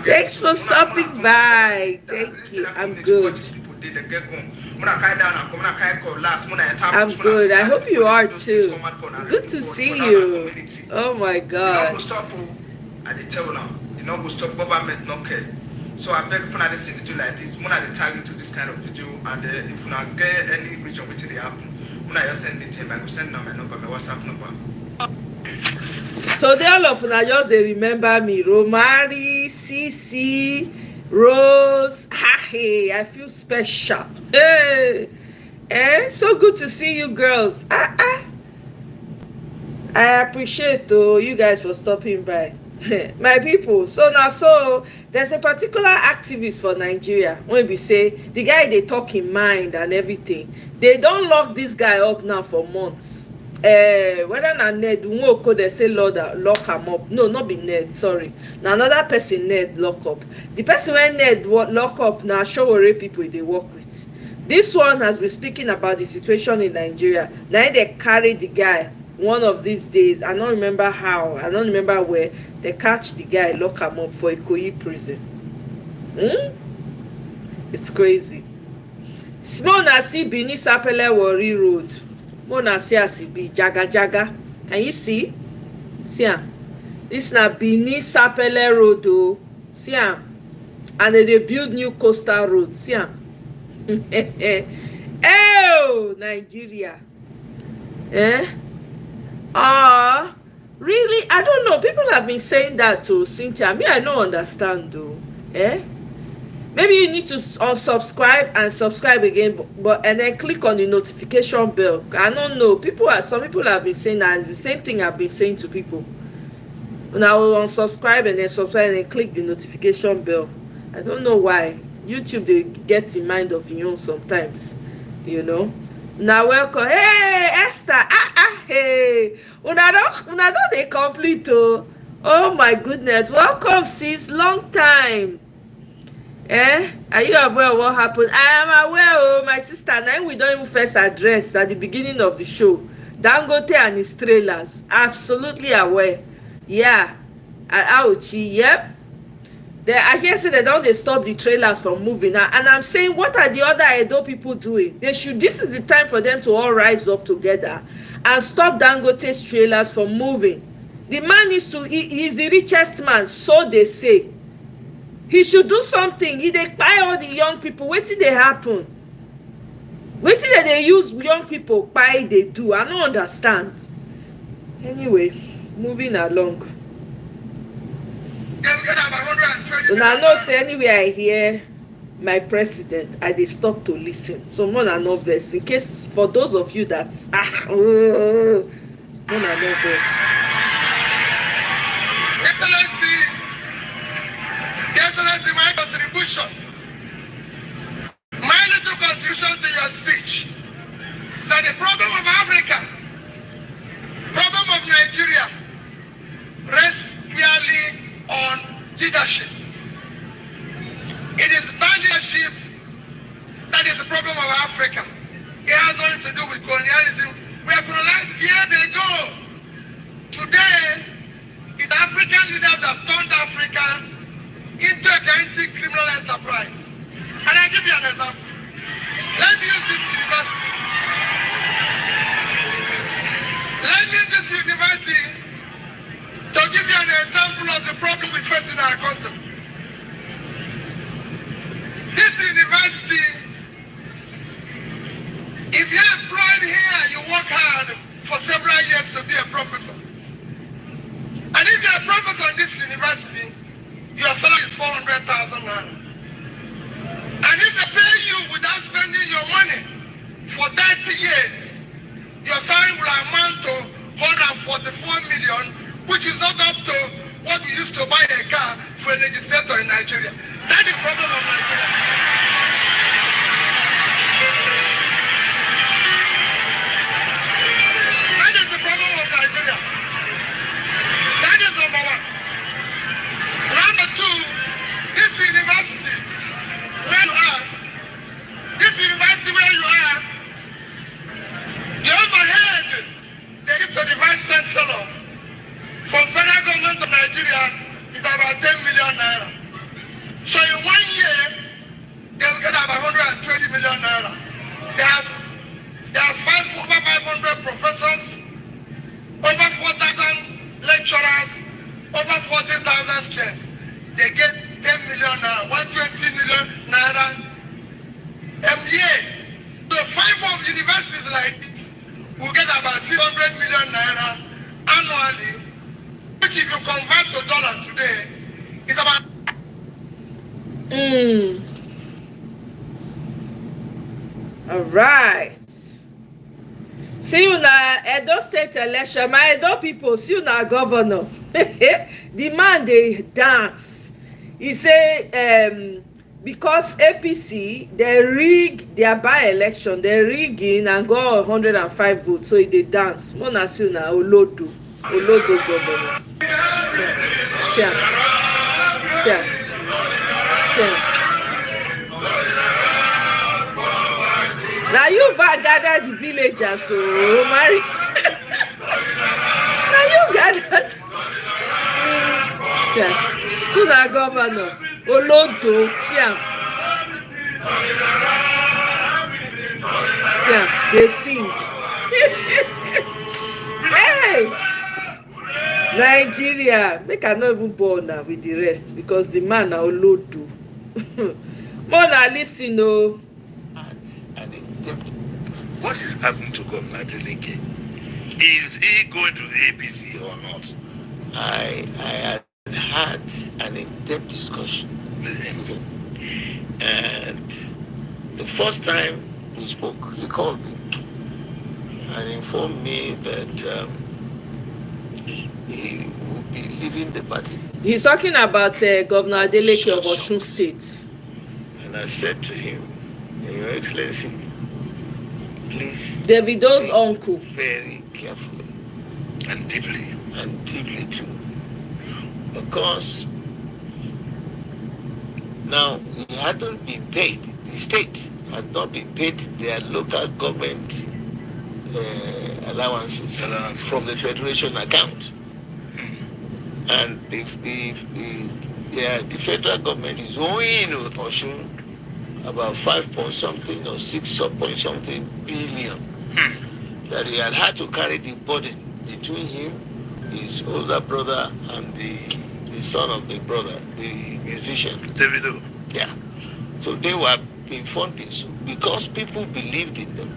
Thanks for stopping by. Thank you. I'm good. I'm good. I hope you are too. Good to see you. Oh my God. You know, go stop government no care. So I beg for another video like this. Muna they tag into this kind of video, and if you not get any region which they happen, Muna just send it to him. I go send them my number, my WhatsApp number. So they all of una just they remember me. Romari, CC, Rose. Hey, I feel special. Hey, so good to see you girls. I appreciate you guys for stopping by. My people. So now, there's a particular activist for Nigeria. When we say the guy they talk in mind and everything, they don't lock this guy up now for months. Whether na Ned Nwoko they say lock him up. No, not be Ned, sorry. Now another person Ned lock up. The person when Ned lock up now Showore people they work with. This one has been speaking about the situation in Nigeria. Now they carry the guy one of these days. I don't remember how, I don't remember where. They catch the guy, lock him up for Ikoyi prison. It's crazy. Small na see Bini Sapele Wari Road. Mona see Asibi Jaga. Can you see? See am. This na Bini Sapele Road oh. See am. And they build new coastal road. See am. Oh, Nigeria. Really? I don't know. People have been saying that to Cynthia. Me, I don't understand though. Maybe you need to unsubscribe and subscribe again, and then click on the notification bell. I don't know. Some people have been saying that. It's the same thing I've been saying to people. Now unsubscribe and then subscribe and then click the notification bell. I don't know why. YouTube they get in mind of you sometimes, you know. Now welcome. Hey Esther. Hey. Una don't they complete oh my goodness. Welcome sis. Long time. Are you aware of what happened? I am aware, my sister. Now we don't even first address at the beginning of the show. Dangote and his trailers. Absolutely aware. Yeah. Ouchie, yep. I hear say they stop the trailers from moving now. And I'm saying, what are the other Edo people doing? This is the time for them to all rise up together and stop Dangote's trailers from moving. The man he's the richest man, so they say. He should do something. He dey buy all the young people. Wetin dey happen? Wetin that they use young people buy they do? I don't understand. Anyway, moving along. And I know say anywhere I hear my president, I dey stop to listen. So more than obvious. In case for those of you that more than obvious. Excellency, my contribution, my little contribution to your speech is that the problem of Africa, problem of Nigeria, rests merely on leadership. It is bad leadership that is the problem of Africa. It has nothing to do with colonialism. We were colonized years ago. African leaders have turned Africa into a gigantic criminal enterprise. And I give you an example. Let me use this university. Let me use this university to give you an example of the problem we face in our country. This university, if you're employed here, you work hard for several years to be a professor. And if you're a professor in this university, your salary is 400,000 naira. And if they pay you without spending your money for 30 years, your salary will amount to 144 million, which is not up to what we used to buy a car for a legislator in Nigeria. That is the problem of Nigeria. That is the problem of Nigeria. That is number one. Number two, this university where you are, the overhead they give to the vice chancellor from federal government of Nigeria is about 10 million naira. So in 1 year, they will get about 120 million naira. They have over 500 professors, over 4,000 lecturers, over 40,000 students. They get 10 million naira, 120 million naira MBA. So 5 of universities like this will get about 600 million naira annually, which if you convert to dollar today, is about All right. See you na Edo State election. My Edo people, see you na governor. The man they dance. He say because APC they rig their by-election, they rig in and go 105 votes, so they dance. Mona see you na Olodo governor. Now you gather the villagers, so marry. Now you gather. So na governor Olodo, see they sing. Hey, Nigeria, make I not even born now with the rest because the man na Olodo. Mona listen, no. What is happening to Governor Adeleke? Is he going to the APC or not? I had had an in-depth discussion with him. And the first time we spoke, he called me and informed me that he would be leaving the party. He's talking about Governor Adeleke of Osun State. And I said to him, Your Excellency, please, Davido's uncle, very carefully And deeply. Too, because now he hadn't been paid. The state had not been paid their local government allowances from the federation account, and the federal government is owing Osun about 5 point something or 6 point something billion that he had to carry the burden between him, his older brother, and the son of the brother, the musician. Davido. Yeah. So they were being funded because people believed in them.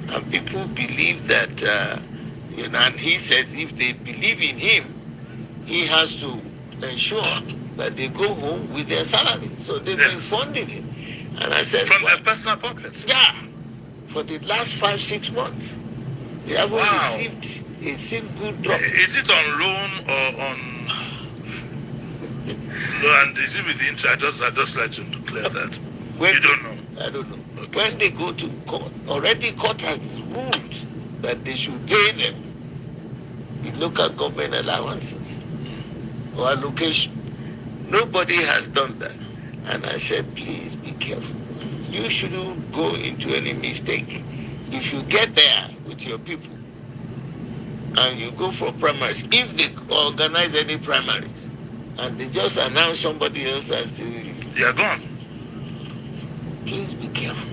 And people believe that, and he said if they believe in him, he has to ensure that they go home with their salary. So they've been funding him. And I said, from their personal pockets? Yeah. For the last 5-6 months. They haven't received a single drop. Is it on loan or on... No, and is it with the interest? I just like to clear that. You don't know? I don't know. Okay. When they go to court, already court has ruled that they should pay them the local government allowances or allocation. Nobody has done that. And I said, please be careful. You shouldn't go into any mistake. If you get there with your people and you go for primaries, if they organize any primaries, and they just announce somebody else as they are gone. Please be careful.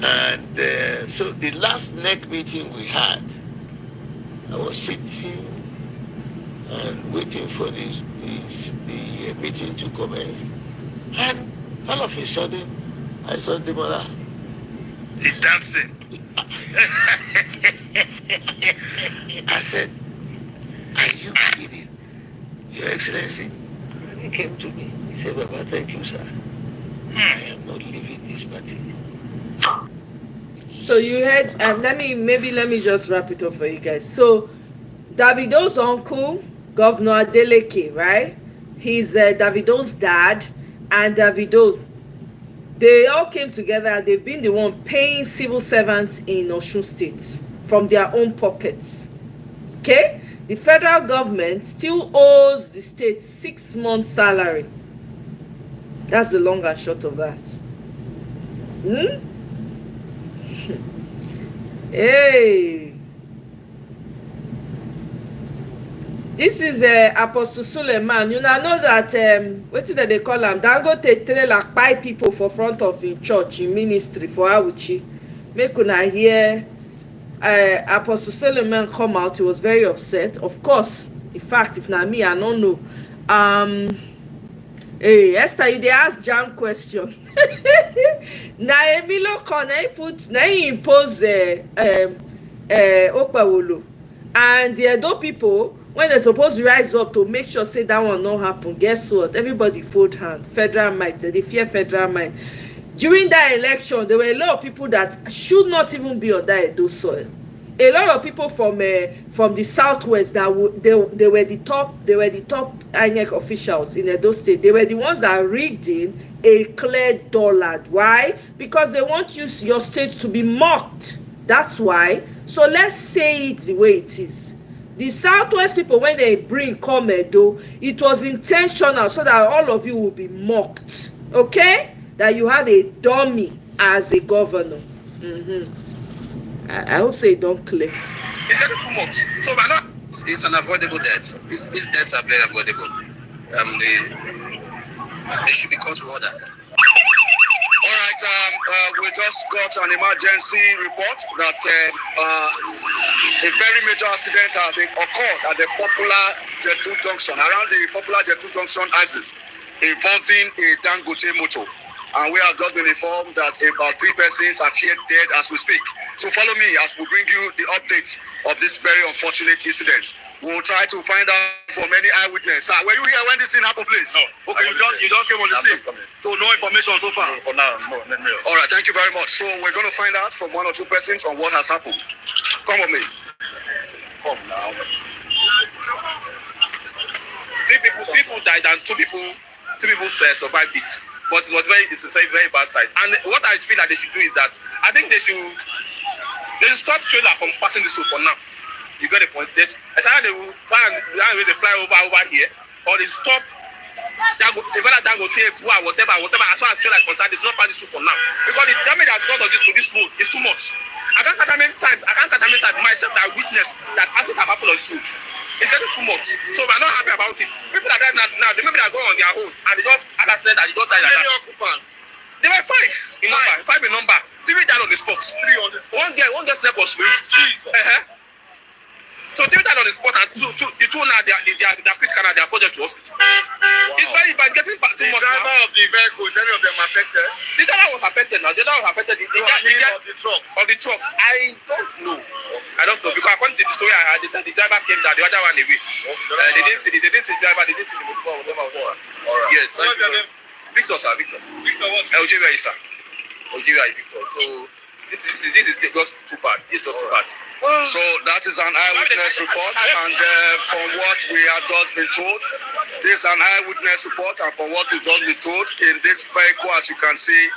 And so the last NEC meeting we had, I was sitting and waiting for the meeting to commence. And all of a sudden, I saw the mother. He dancing. I said, are you kidding? Your Excellency. And he came to me. He said, Baba, thank you, sir. I am not leaving this party. So you heard, let me just wrap it up for you guys. So Davido's uncle, Governor Adeleke, right? He's Davido's dad, and Davido, they all came together and they've been the one paying civil servants in Osun State from their own pockets. Okay? The federal government still owes the state 6 months' salary. That's the long and short of that. Hey, this is Apostle Suleiman. You know that what did they call him? Dangote trailer buy people for front of him church in ministry for Awuchi. Make una hear Apostle Suleiman come out. He was very upset. Of course, in fact, if not me, I don't know. Hey, Esther, you dey ask jam question. Na Emilio Kone put, na he impose Okpawolo, and the Edo people, when they supposed to rise up to make sure say that one not happen, guess what? Everybody fold hand. Federal might, they fear federal might. During that election, there were a lot of people that should not even be on that Edo soil. A lot of people from the southwest that they were the top INEC officials in Edo State. They were the ones that rigged in a clear dollar. Why? Because they want your state to be mocked. That's why. So let's say it the way it is. The southwest people, when they come Edo, it was intentional so that all of you will be mocked. Okay? That you have a dummy as a governor. I hope so it don't clear. It's very too much. So by now, it's an avoidable debt. These debts are very avoidable. They should be called to order. All right, we just got an emergency report that a very major accident has occurred at the popular Jetu Junction, around the popular Jetu Junction axis, involving a Dangote motor. And we have just been informed that about 3 persons are feared dead as we speak. So follow me as we bring you the update of this very unfortunate incident. We'll try to find out from any eyewitness. Sir, were you here when this thing happened, please? No. Okay, you just came on the scene. So no information so far? For now, no. All right, thank you very much. So we're going to find out from 1 or 2 persons on what has happened. Come with me. Come now. 3 people died and 2 people survived it. But it's a very bad sight. And what I feel that they should do is that I think they should stop trailer from passing this road for now. You got the point. It's either they will fly over here, or they stop Dangote, whatever, as far as trailer is concerned, they do not pass this road for now. Because the damage that's done to this road is too much. I can't count how many times myself that I witnessed that accident have happened on this road. It's getting too much. So we're not happy about it. People that died now, the people that go on their own and they don't had accident and they don't die like that. Occupants? They were 5 in number. 5 in number. 3 died on the spot. 3 on the spot. One girl's neck was raised. So 3 died on the spot, and the 2 now they are critical and they are forwarded to hospital. Wow. It's very bad. It's getting too much. The driver of the vehicle, is any of them affected? The driver was affected now. The driver was affected. The truck. I don't know. I don't know, because according to the story I heard, they said the driver came down, the other one away. They didn't see the driver, they didn't see the motor, whatever. All right. Yes. What's your name? Victor, sir. Victor what? Omoye, sir. Omoye, Victor. So this is just too bad. It's just too bad. So that is an eyewitness report, and from what we have just been told, this is an eyewitness report, and from what we've just been told, in this vehicle, as you can see,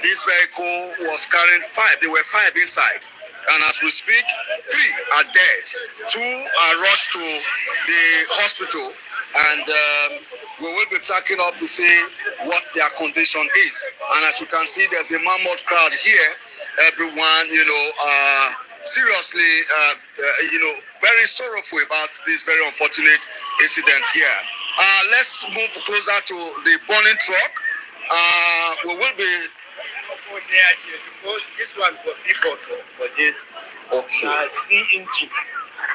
this vehicle was carrying 5. There were 5 inside. And as we speak, 3 are dead. 2 are rushed to the hospital, and we will be tracking up to see what their condition is. And as you can see, there's a mammoth crowd here. Everyone, seriously, very sorrowful about this very unfortunate incident here. Let's move closer to the burning truck. We will be. Because this one got people for this. Okay. C engine.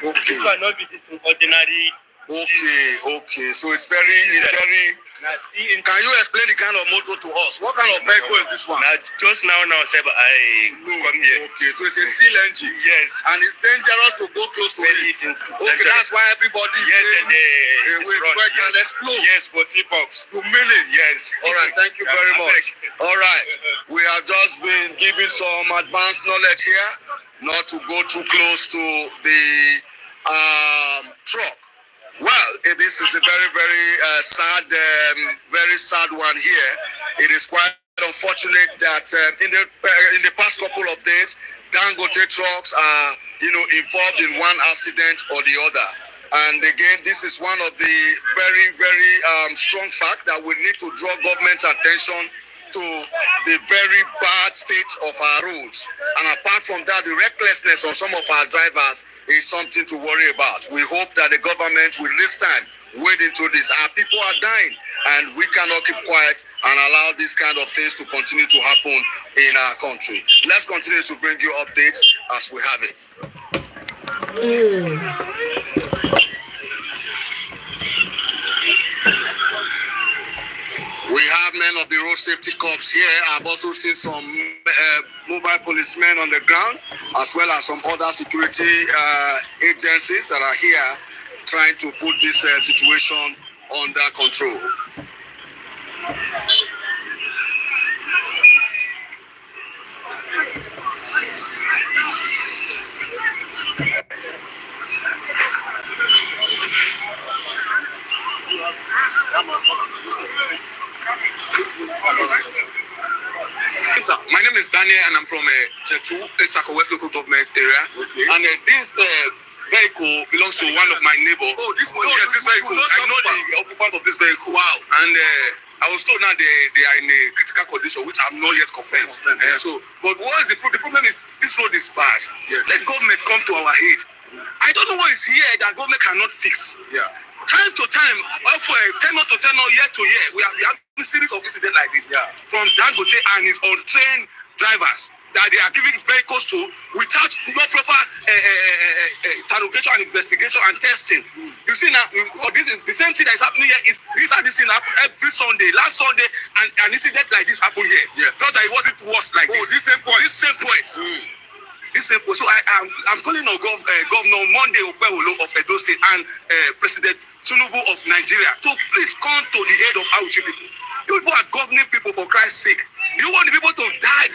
Okay. This one not be this ordinary. Okay. So it's very. Can you explain the kind of motor to us? What kind of vehicle is this one? Just now, sir, I come here. Okay, so it's a seal engine. Yes. And it's dangerous to go close to it. Okay, that's why everybody is saying can explode. Yes, for C-box. You mean it? Yes. All right, thank you very much. All right, we have just been given some advanced knowledge here, not to go too close to the truck. Well, this is a very, very sad one here. It is quite unfortunate that in the past couple of days, Dangote trucks are, involved in one accident or the other. And again, this is one of the very, very strong fact that we need to draw government's attention to the very bad state of our roads. And apart from that, the recklessness of some of our drivers is something to worry about. We hope that the government will this time wade into this. Our people are dying, and we cannot keep quiet and allow these kind of things to continue to happen in our country. Let's continue to bring you updates as we have it. We have men of the road safety corps here. I've also seen some mobile policemen on the ground, as well as some other security agencies that are here trying to put this situation under control. My name is Daniel, and I'm from Jetu, Esako West Local Government area. Okay. And this vehicle belongs to one of my neighbors. Oh, this one? Yes, this vehicle. I know the occupant of this vehicle. Wow. And I was told now they are in a critical condition, which I'm not yet confirmed. But what the problem is, this road is bad. Yeah. Let government come to our aid. I don't know what is here that government cannot fix. Yeah. Time to time, tenor to tenor, year to year, we have a series of incidents like this. Yeah. From Dangote and his untrained drivers that they are giving vehicles to without no proper interrogation and investigation and testing. You see now, this is the same thing that is happening here. This thing happen every Sunday. Last Sunday, an incident like this happened here. Yes. Not that it wasn't worse like this. This same point. So I'm calling on Governor Monday Omoye of Edo State and President Tinubu of Nigeria to please come to the aid of Auchi people. You people are governing people, for Christ's sake. You want the people to die,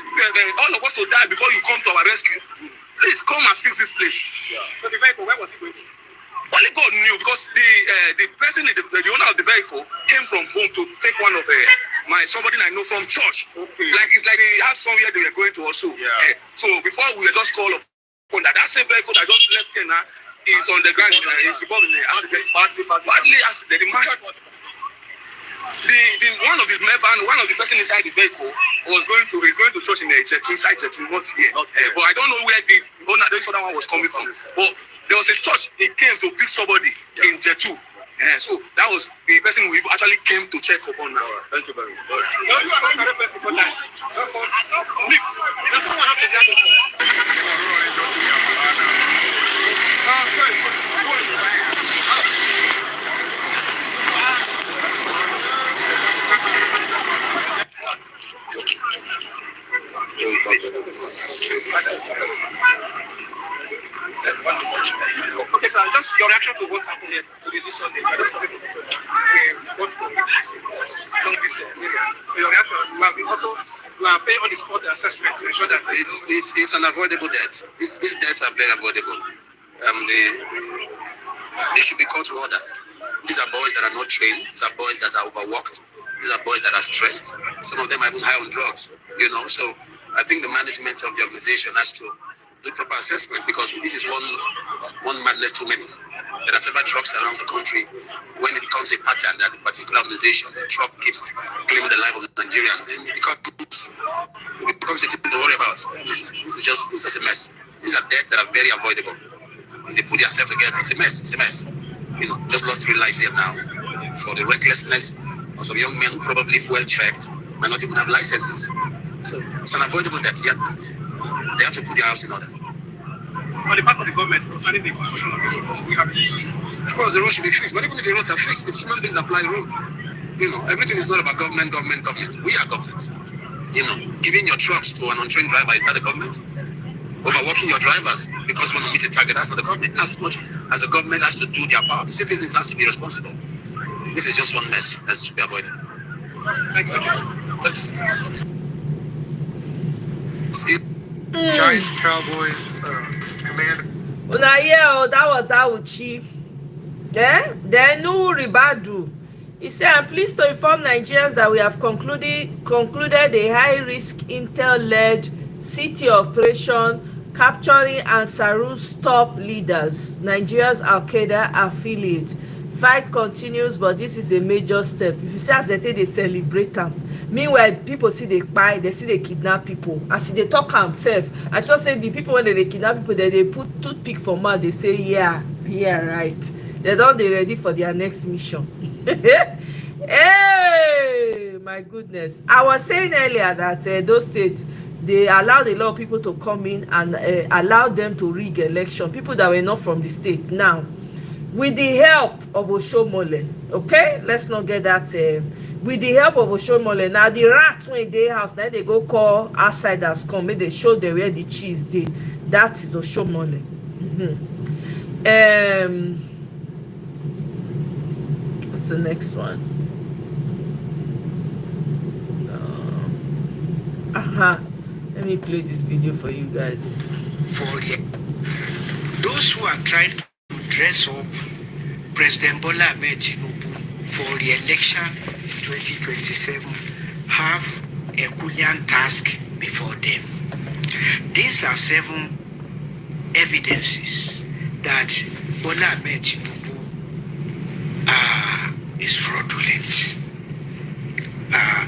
all of us to die before you come to our rescue. Please come and fix this place. Yeah. So the vehicle, where was it going? Only God knew, because the person, the owner of the vehicle, came from home to take one of somebody I know from church. Okay. It's like they have somewhere they were going to also. Yeah. So before we were just called upon that same vehicle that just left here now is on the ground. Is involved in the accident. Badly accident. The man, one of the person inside the vehicle is going to church in Jetu, inside Jetu, not here. But I don't know where the owner, this other one was coming from. But there was a church, he came to pick somebody in Jetu. So that was the person who actually came to check upon now. Thank you very much. Okay, sir, just your reaction to what's happened here today this Sunday. What's going on this area? So your reaction, you are paying on the spot assessment to ensure that it's an avoidable death. These deaths are very avoidable. They should be called to order. These are boys that are not trained. These are boys that are overworked. These are boys that are stressed. Some of them are even high on drugs. So I think the management of the organization has to do proper assessment, because this is one madness too many. There are several trucks around the country. When it becomes a pattern that a particular organization, the truck keeps claiming the life of the Nigerians, then it becomes a thing to worry about. This is just a mess. These are deaths that are very avoidable. When they put themselves together, it's a mess. Just lost 3 lives here now. for the recklessness of some young men who probably fuel checked, might not even have licenses. So it's unavoidable that yet they have to put their house in order. On the part of the government concerning the construction of the road, we have a Of course, the road should be fixed, but even if the roads are fixed, it's human beings that apply the road. You know, everything is not about government. We are government. You know, giving your trucks to an untrained driver, is that the government? Overworking your drivers because you want to meet a target, that's not the government. As much as the government has to do their part, the citizens has to be responsible. This is just one mess that should be avoided. Thank you. Giants, Cowboys, Commander. Una yeah, that was Auchi. Yeah? Then Nuhu Ribadu. He said, I'm pleased to inform Nigerians that we have concluded a high-risk intel-led city operation capturing Ansar's top leaders, Nigeria's Al-Qaeda affiliate. Fight continues, but this is a major step. If you see as they celebrate them. Meanwhile, people see they buy, they see they kidnap people. As they talk themselves, I just say the people when they kidnap people, they put toothpick for mouth, they say, yeah, right. They don't they ready for their next mission. Hey, my goodness. I was saying earlier that Edo State, they allowed a lot of people to come in and allowed them to rig election, people that were not from the state. Now, with the help of Oshomole, okay, let's not get that. With the help of Oshomole, now the rats when they house, now they go call outsiders come, make they show them where the cheese dey. That is Oshomole. What's the next one? Let me play this video for you guys. For those who are trying to dress up President Bola Ahmed Tinubu for the election 2027 have a Herculean task before them. These are 7 evidences that Bola Ahmed Tinubu is fraudulent.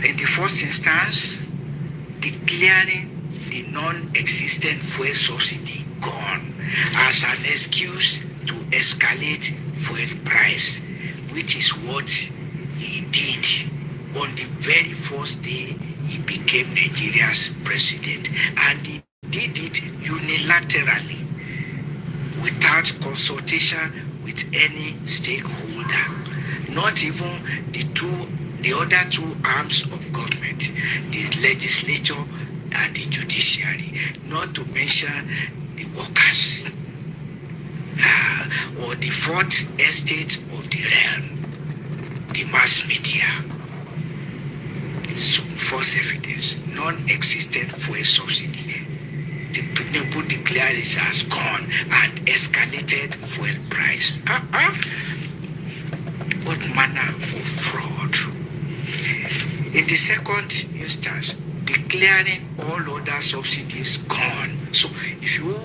In the first instance, declaring the non-existent fuel subsidy gone as an excuse to escalate fuel price, which is what he did on the very first day he became Nigeria's president. And he did it unilaterally, without consultation with any stakeholder, not even the other 2 arms of government, the legislature and the judiciary, not to mention the workers, or the 4th estate of the realm, the mass media. So, false evidence, non-existent fuel subsidy. The Tinubu declared it as gone and escalated fuel price. What manner of fraud? In the second instance, declaring all other subsidies gone. So if you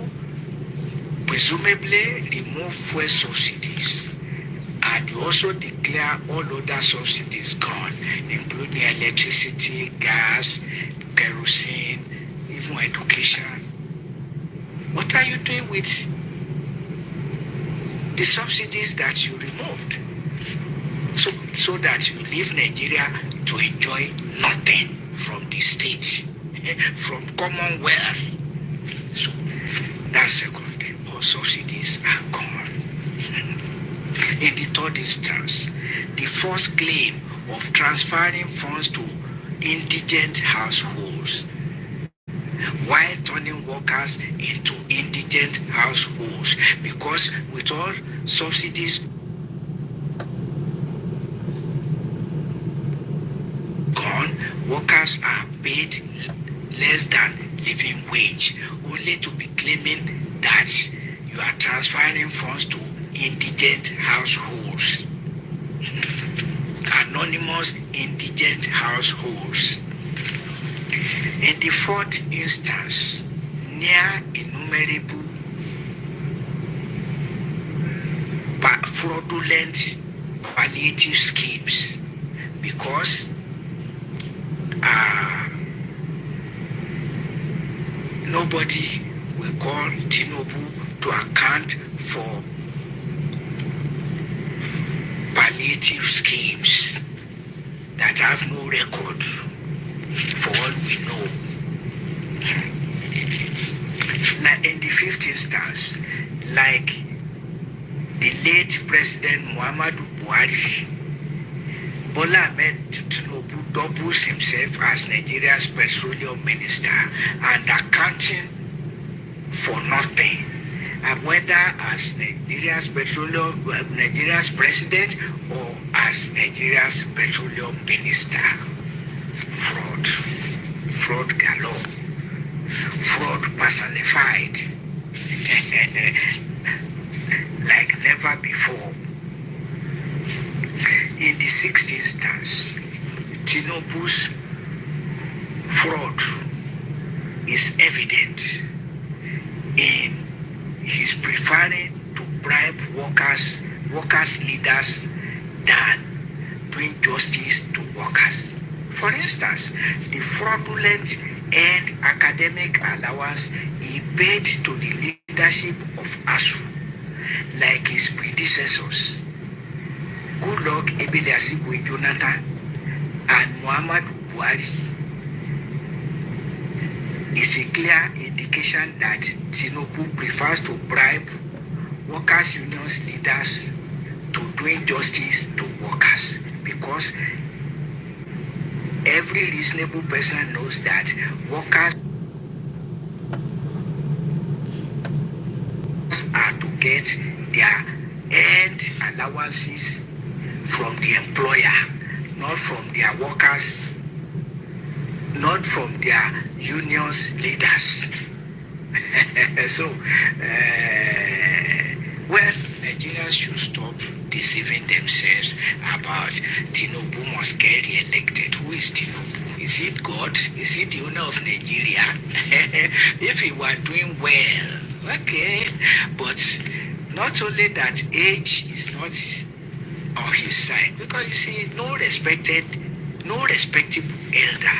presumably remove fuel subsidies and you also declare all other subsidies gone, including electricity, gas, kerosene, even education, what are you doing with the subsidies that you removed? So that you leave Nigeria to enjoy nothing from the state, from Commonwealth. So that's second thing. All subsidies are gone. In the third instance, the first claim of transferring funds to indigent households while turning workers into indigent households, because with all subsidies gone, workers are paid less than living wage, only to be claiming that you are transferring funds to indigent households, anonymous indigent households. In the fourth instance, near innumerable fraudulent palliative schemes, because nobody will call Tinubu to account for palliative palliative schemes that have no record, for all we know. Now, in the fifth instance, like the late President Muhammadu Buhari, Bola Ahmed Tinubu doubles himself as Nigeria's petroleum minister and accounting for nothing. And whether as Nigeria's president or as Nigeria's petroleum minister. Fraud galore, fraud personified like never before. In the sixth instance, Tinubu's fraud is evident in his preferring to bribe workers leaders than doing justice to workers. For instance, the fraudulent and academic allowance he paid to the leadership of ASU, like his predecessors, Goodluck Ebele Asigwe Jonathan and Muhammadu Buhari, is a clear indication that Tinubu prefers to bribe workers' unions leaders to doing justice to workers, because every reasonable person knows that workers are to get their end allowances from the employer, not from their workers, not from their unions leaders. So, well, Nigerians should stop deceiving themselves about Tinubu must get re-elected. Who is Tinubu? Is it God? Is he the owner of Nigeria? If he were doing well, okay. But not only that, age is not on his side, because you see, no respectable elder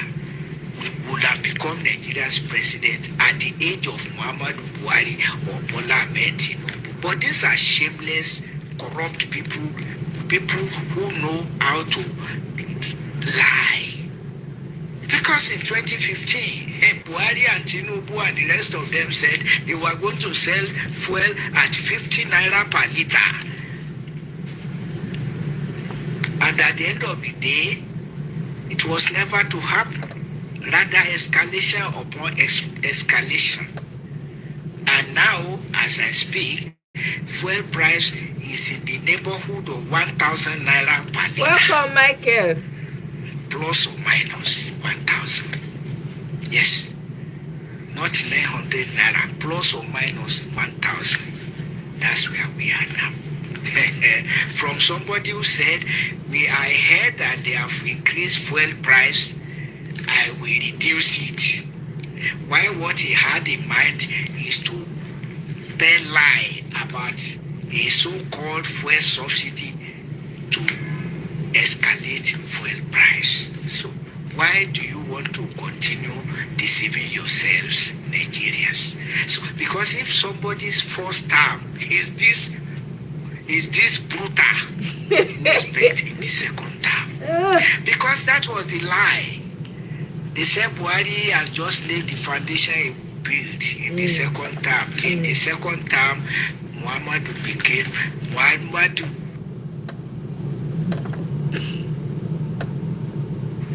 would have become Nigeria's president at the age of Muhammadu Buhari or Bola Ahmed Tinubu. But these are shameless, corrupt people who know how to lie. Because in 2015, Buhari and Tinubu and the rest of them said they were going to sell fuel at 50 naira per liter. And at the end of the day, it was never to happen. Rather, escalation upon escalation. And now, as I speak, fuel price is in the neighborhood of 1,000 naira per liter. Welcome, Michael. Plus or minus 1,000. Yes. Not 900 naira. Plus or minus 1,000. That's where we are now. From somebody who said, I heard that they have increased fuel price, I will reduce it. While what he had in mind is to tell lie about a so-called fuel subsidy to escalate fuel price. So why do you want to continue deceiving yourselves, Nigerians? So because if somebody's first term is this brutal, expect in the second term. Because that was the lie. They said Buhari has just laid the foundation he built in the second term. In the second term,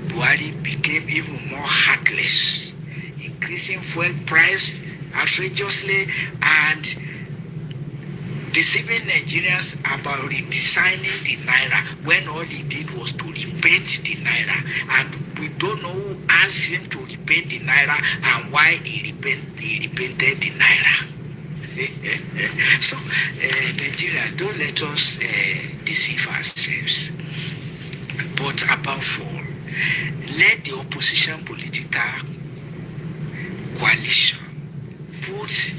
Buhari became even more heartless, increasing fuel price outrageously and deceiving Nigerians about redesigning the naira when all he did was to repaint the naira, and we don't know who asked him to repaint the naira and why he repainted the naira. So, Nigeria, don't let us deceive ourselves. But above all, let the opposition political coalition put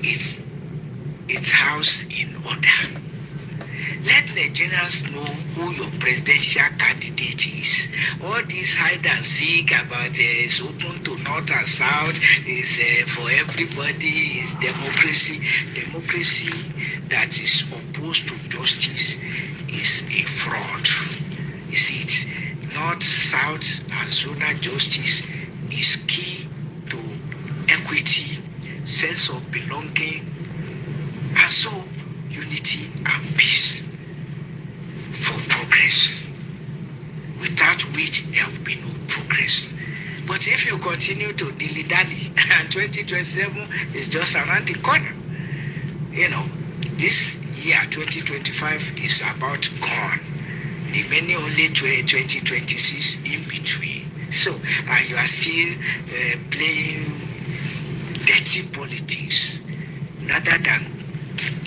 its house in order. Let Nigerians know who your presidential candidate is. All this hide and seek about it's open to north and south, is for everybody, is democracy. Democracy that is opposed to justice is a fraud. You see it? North, South, and zonal justice is key to equity, sense of belonging, and so unity and peace for progress, without which there will be no progress. But if you continue to dilly-dally, and 2027 is just around the corner, you know, this year 2025 is about gone. The many only 2026 in between. So, and you are still playing dirty politics rather than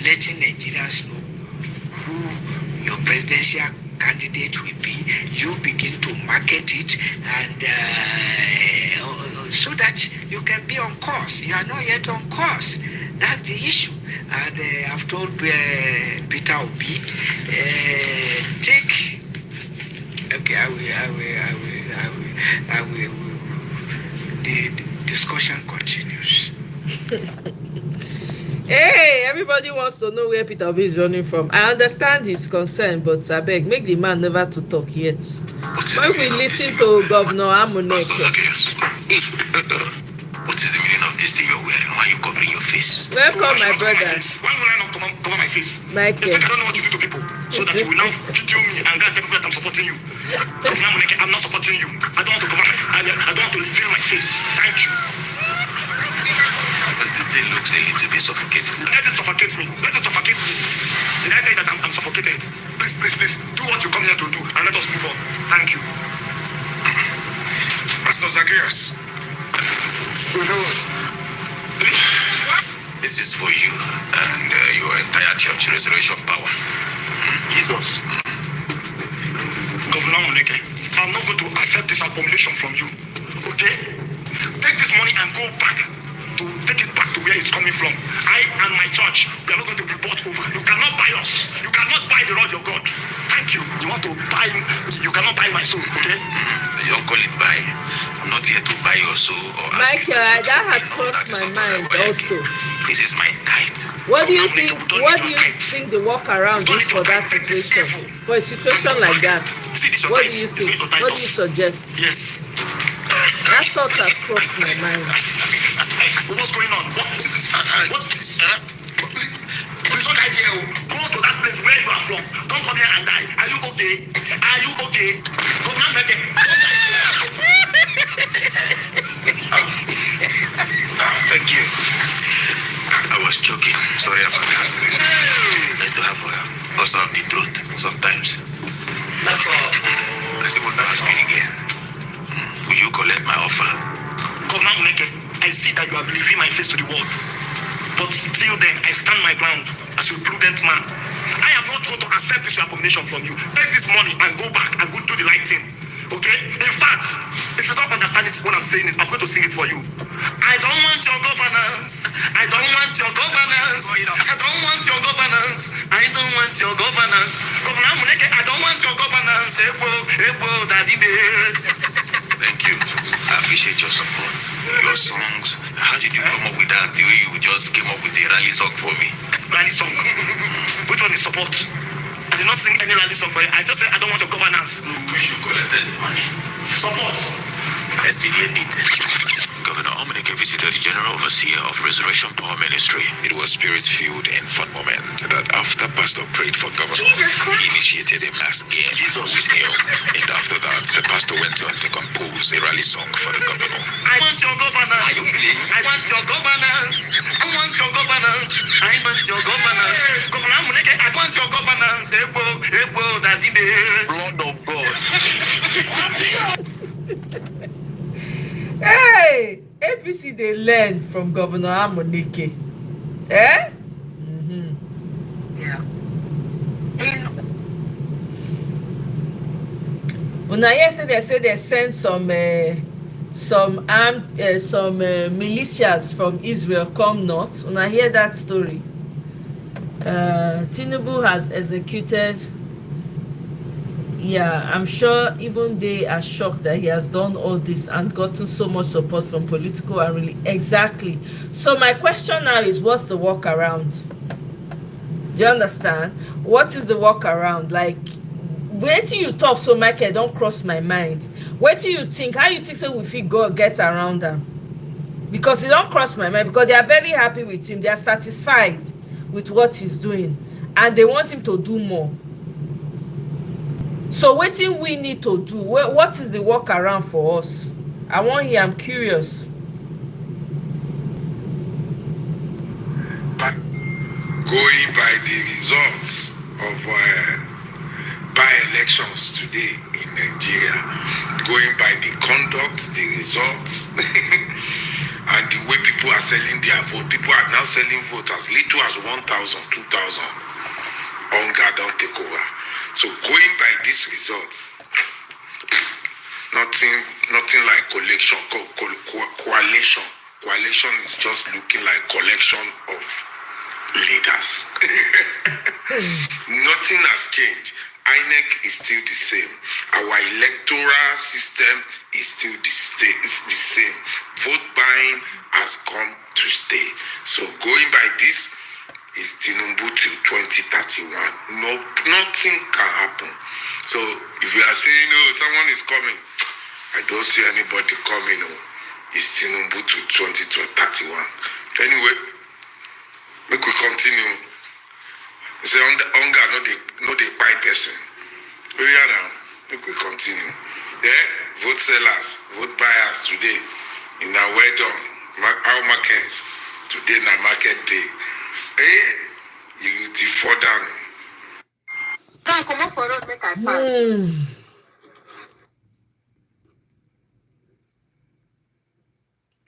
letting Nigerians know who your presidential candidate will be. You begin to market it, and so that you can be on course. You are not yet on course. That's the issue. And I've told Peter Obi, take. Okay, I will. The discussion continues. Hey, everybody wants to know where Peter Obi is running from. I understand his concern, but I beg, make the man never to talk yet. When we listen to Governor Amuneke. What is the meaning of this thing you're wearing? Why are you covering your face? Welcome, my brother. Why will I not cover my face? Michael. You think I don't know what you do to people, so that you will now video me and go and tell people that I'm supporting you. Governor Amuneke, I'm not supporting you. I don't want to cover my face. I don't want to reveal my face. Thank you. The thing looks a little bit suffocating. Let it suffocate me. Let it suffocate me. Did I tell you that I'm suffocated? Please, do what you come here to do and let us move on. Thank you. Pastor Zacchaeus. This is for you and your entire church, Restoration Power. Jesus. Governor Amuneke, I'm not going to accept this abomination from you. Okay? Take this money and go back. To take it back to where it's coming from. I and my church, we are not going to be bought over. You cannot buy us. You cannot buy the Lord your God. Thank you. You want to buy, you cannot buy my soul, okay? You don't call it buy. I'm not here to buy your soul or Michael, that has crossed my mind also. This is my tithe. What do you think? What do you think the workaround is for that situation? For a situation like that, what do you think? What do you suggest? Yes. That thought has crossed my mind. What's going on? What is this? What is this? Please don't die here. Go to that place where you are from. Don't come here and die. Are you okay? Are you okay? Governor Amuneke, don't die here. Thank you. I was joking. Sorry about that. I need to have also have the truth sometimes. That's all. I still want to ask you again. Will you collect my offer? Governor Amuneke, I see that you are leaving my face to the world. But till then, I stand my ground as a prudent man. I am not going to accept this abomination from you. Take this money and go back and go do the right thing. Okay? In fact, if you don't understand it when I'm saying it, I'm going to sing it for you. I don't want your governance. I don't want your governance. I don't want your governance. I don't want your governance. Governor Amuneke, I don't want your governance. Daddy. Thank you. I appreciate your support. Your songs. How did you come up with that? The way you just came up with a rally song for me. Rally song? Which one is support? I did not sing any rally song for you. I just said I don't want your governance. No, we should collect the money. Support. Let's see the details. Governor Omoye visited the General Overseer of Restoration Power Ministry. It was spirit-filled and fun moment that after Pastor prayed for Governor, he initiated a mass game with him. And after that, the pastor went on to compose a rally song for the governor. I want your governance. Are you feeling? I want your governance. I want your governance. I want your governance. Governor Omoye, I want your governance. Blood of God. Hey, APC they learn from Governor Amuneke. Eh? Yeah. Una yesterday say they sent some militias from Israel come north. Una hear that story. Tinubu has executed. Yeah, I'm sure even they are shocked that he has done all this and gotten so much support from political and really exactly. So my question now is, what's the workaround? Do you understand? What is the workaround? Like, wait till you talk so Michael don't cross my mind. Wait till you think, how you think so we fit go get around them? Because it don't cross my mind, because they are very happy with him. They are satisfied with what he's doing, and they want him to do more. So what do we need to do? What is the workaround for us? I want here, I'm curious. But going by the results of by-elections today in Nigeria, going by the conduct, the results, and the way people are selling their vote, people are now selling votes as little as 1,000, 2,000. Hunger don't take over. So going by this result, nothing like coalition. Coalition is just looking like collection of leaders. Nothing has changed. INEC is still the same. Our electoral system is still the same. Vote buying has come to stay. So going by this is Tinubu till 2031. No, nothing can happen. So if you are saying, oh, someone is coming, I don't see anybody coming. Oh, it's Tinubu to 2031. Anyway, make we continue. Say hunger no dey buy person. Oh yeah now, make we continue. Yeah, vote sellers, vote buyers today in our well done. Our markets today na market day. You look for down. Come up for road, make I pass.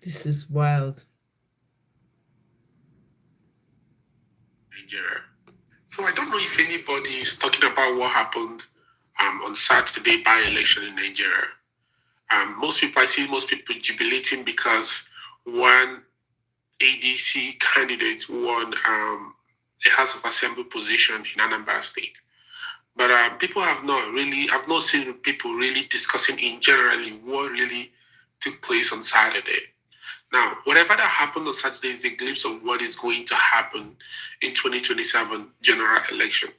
This is wild. Nigeria. So I don't know if anybody is talking about what happened on Saturday by-election in Nigeria. I see most people jubilating because one ADC candidate won a House of Assembly position in Anambra State. But people I've not seen people really discussing in generally what really took place on Saturday. Now, whatever that happened on Saturday is a glimpse of what is going to happen in 2027 general election.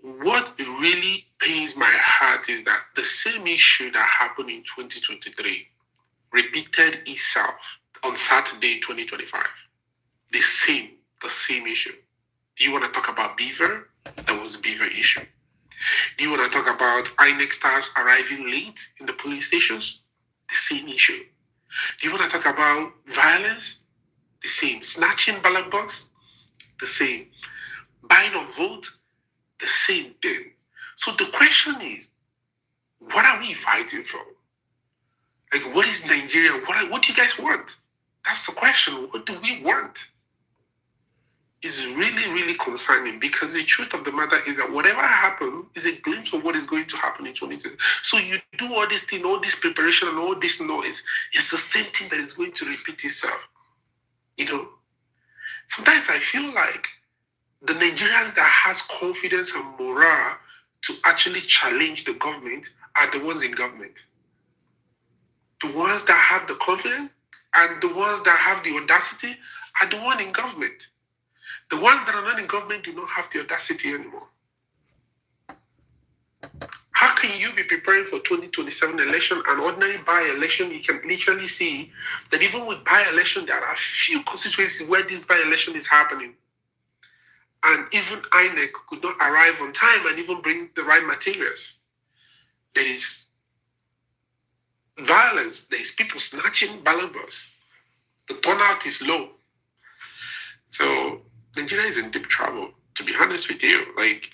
What really pains my heart is that the same issue that happened in 2023 repeated itself on Saturday, 2025. The same issue. Do you want to talk about Beaver? That was Beaver issue. Do you want to talk about INEC stars arriving late in the police stations? The same issue. Do you want to talk about violence? The same. Snatching ballot box? The same. Buying a vote? The same thing. So the question is, what are we fighting for? Like, what is Nigeria? What do you guys want? That's the question. What do we want? It's really, really concerning, because the truth of the matter is that whatever happened is a glimpse of what is going to happen in 2020. So you do all this thing, all this preparation, and all this noise. It's the same thing that is going to repeat itself. You know, sometimes I feel like the Nigerians that has confidence and morale to actually challenge the government are the ones in government. The ones that have the confidence and the ones that have the audacity are the ones in government. The ones that are not in government do not have the audacity anymore. How can you be preparing for 2027 election, an ordinary by-election? You can literally see that even with by-election, there are a few constituencies where this by-election is happening. And even INEC could not arrive on time and even bring the right materials. There is violence. There is people snatching ballot boxes. The turnout is low. So Nigeria is in deep trouble, to be honest with you. Like,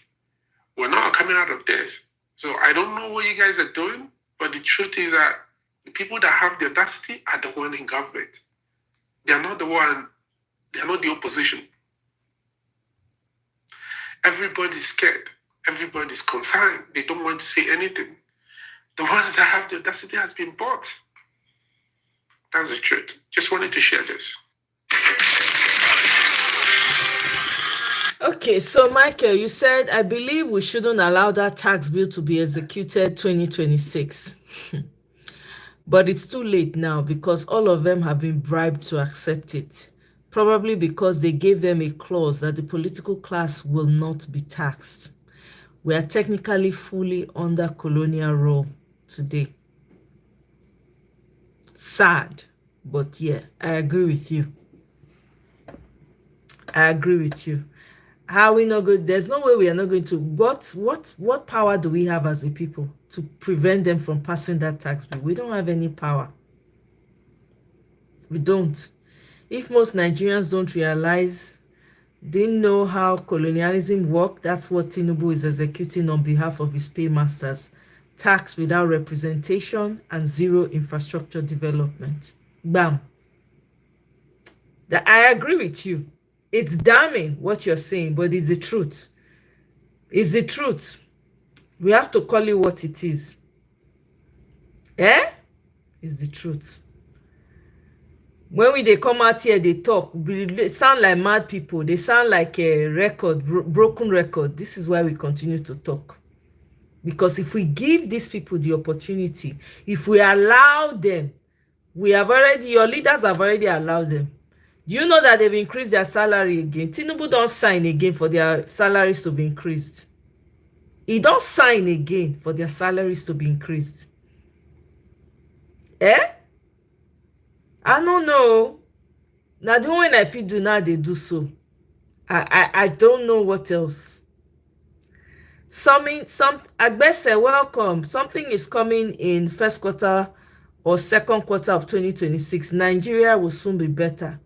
we're not coming out of this. So I don't know what you guys are doing, but the truth is that the people that have the audacity are the one in government. They are not the opposition. Everybody's scared. Everybody's concerned. They don't want to say anything. The ones that have the audacity has been bought. That's the truth. Just wanted to share this. Okay, so Michael, you said, I believe we shouldn't allow that tax bill to be executed 2026. But it's too late now, because all of them have been bribed to accept it. probably because they gave them a clause that the political class will not be taxed. We are technically fully under colonial rule today. Sad, but yeah, I agree with you. I agree with you. How are we not good? There's no way we are not going to. What power do we have as a people to prevent them from passing that tax bill? We don't have any power. We don't. If most Nigerians don't realize, didn't know how colonialism worked, that's what Tinubu is executing on behalf of his paymasters. Tax without representation and zero infrastructure development. Bam. I agree with you. It's damning what you're saying, but it's the truth. It's the truth. We have to call it what it is. Eh? It's the truth. When they come out here, they talk. They sound like mad people. They sound like a record, broken record. This is why we continue to talk. Because if we give these people the opportunity, if we allow them, your leaders have already allowed them. Do you know that they've increased their salary again? Tinubu don't sign again for their salaries to be increased. He don't sign again for their salaries to be increased. Eh? I don't know. Now the one I feel do now, they do so. I don't know what else. Agbese, welcome. Something is coming in first quarter or second quarter of 2026. Nigeria will soon be better.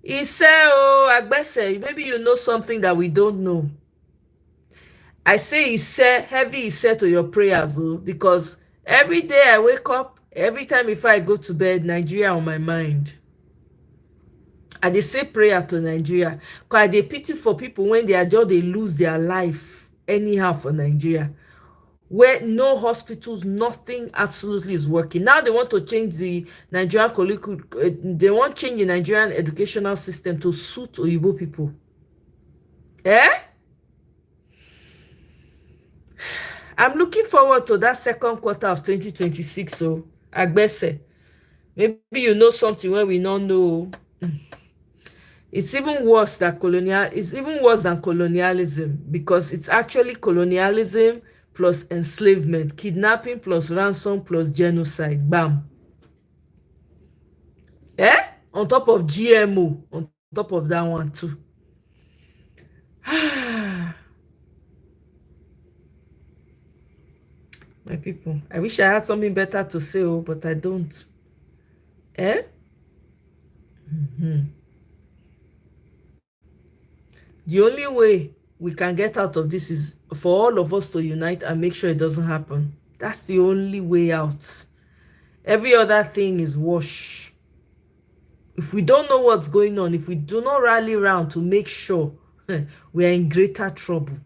He said, oh, Agbese, maybe you know something that we don't know. I say he said, heavy he said to your prayers, oh, because every day I wake up, every time if I go to bed, Nigeria on my mind. I dey say prayer to Nigeria. Because I dey pity for people when they lose their life anyhow for Nigeria. Where no hospitals, nothing absolutely is working. Now they want to change the Nigerian they want to change the Nigerian educational system to suit Oyibo people. Eh? I'm looking forward to that second quarter of 2026. So, Agbese, maybe you know something where we don't know. It's even worse than colonialism, because it's actually colonialism plus enslavement, kidnapping plus ransom plus genocide. Bam. Eh? On top of GMO, on top of that one too. My people, I wish I had something better to say, but I don't. Eh? The only way we can get out of this is for all of us to unite and make sure it doesn't happen. That's the only way out. Every other thing is wash. If we don't know what's going on, if we do not rally around to make sure, we are in greater trouble.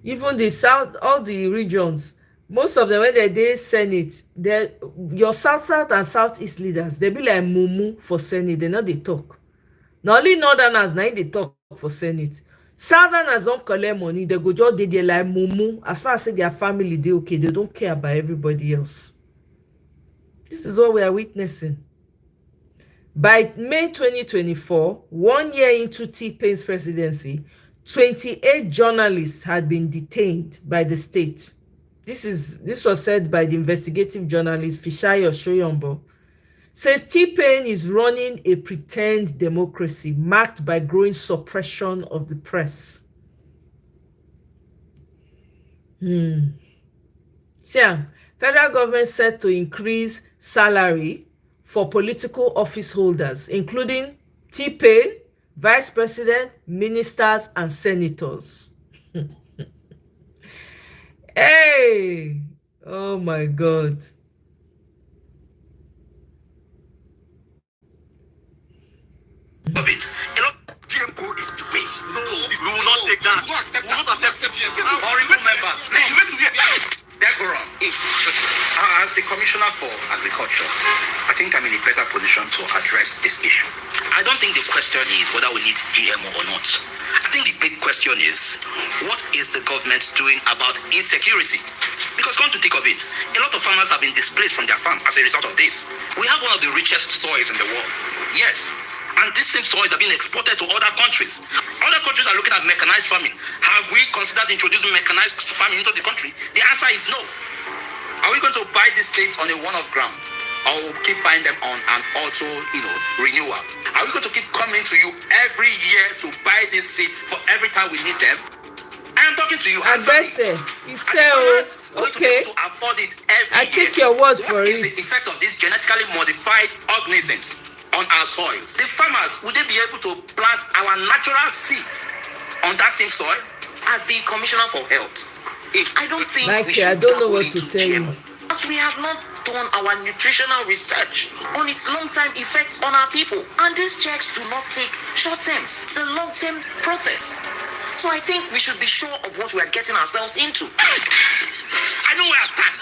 Even the south, all the regions, most of them when they Senate, your south and southeast leaders, they be like mumu for Senate. They know they talk. Not only northerners now they talk for Senate. Southerners don't collect money. They go just they like mumu. As far as say their family, they okay. They don't care about everybody else. This is what we are witnessing. By May 2024, 1 year into T-Pain's presidency, 28 journalists had been detained by the state. This was said by the investigative journalist Fishayo Shoyombo. Says T-Pain is running a pretend democracy marked by growing suppression of the press. Federal government set to increase salary for political office holders, including T-Pain, vice president, ministers, and senators. Hey! Oh my God. Of it. GMO is the way. No, we will not take that. We will not accept it. Honorable members, Deborah, as the commissioner for Agriculture, I think I'm in a better position to address this issue. I don't think the question is whether we need GMO or not. I think the big question is, what is the government doing about insecurity? Because come to think of it, a lot of farmers have been displaced from their farm as a result of this. We have one of the richest soils in the world. Yes. And these same soils are being exported to other countries. Other countries are looking at mechanized farming. Have we considered introducing mechanized farming into the country? The answer is no. Are we going to buy these seeds on a one-off ground? Or we'll keep buying them on an auto, renewal? Are we going to keep coming to you every year to buy this seed for every time we need them? I am talking to you. I say, you say, okay. To afford it every I take your word for it. What is the effect of these genetically modified organisms on our soils? The farmers, would they be able to plant our natural seeds on that same soil? As the Commissioner for Health, I don't think we should I don't know what to tell you. Because we have not done our nutritional research on its long-term effects on our people. And these checks do not take short terms. It's a long-term process. So I think we should be sure of what we are getting ourselves into. I know where I stand.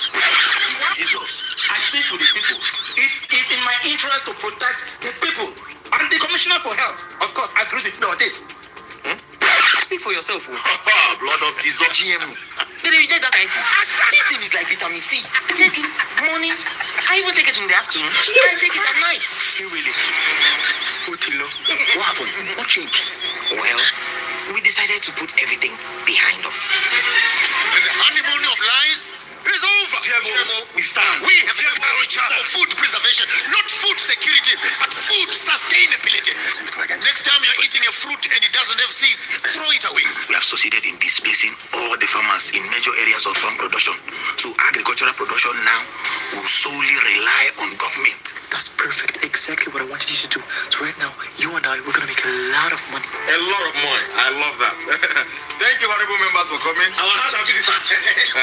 Jesus, I speak for the people. It's in my interest to protect the people. And the Commissioner for Health, of course, agrees with me on this. Speak for yourself. Blood of Jesus. GMO. They reject that kind of thing. This thing is like vitamin C. I take it morning. I even take it in the afternoon. I take it at night. You really? What happened? What changed? Well, we decided to put everything behind us. And the honeymoon of lies is over. GMO, we stand. We have a culture of food preservation, not food security, but food sustainability. Next time you're eating a fruit and it doesn't have seeds, throw it away. We have succeeded in displacing all the farmers in major areas of farm production. So agricultural production now will solely rely on government. That's perfect. Exactly what I wanted you to do. So right now, you and I, we're going to make a lot of money. A lot of money. I love that. Thank you, honorable members, for coming. Our hands are busy, sir.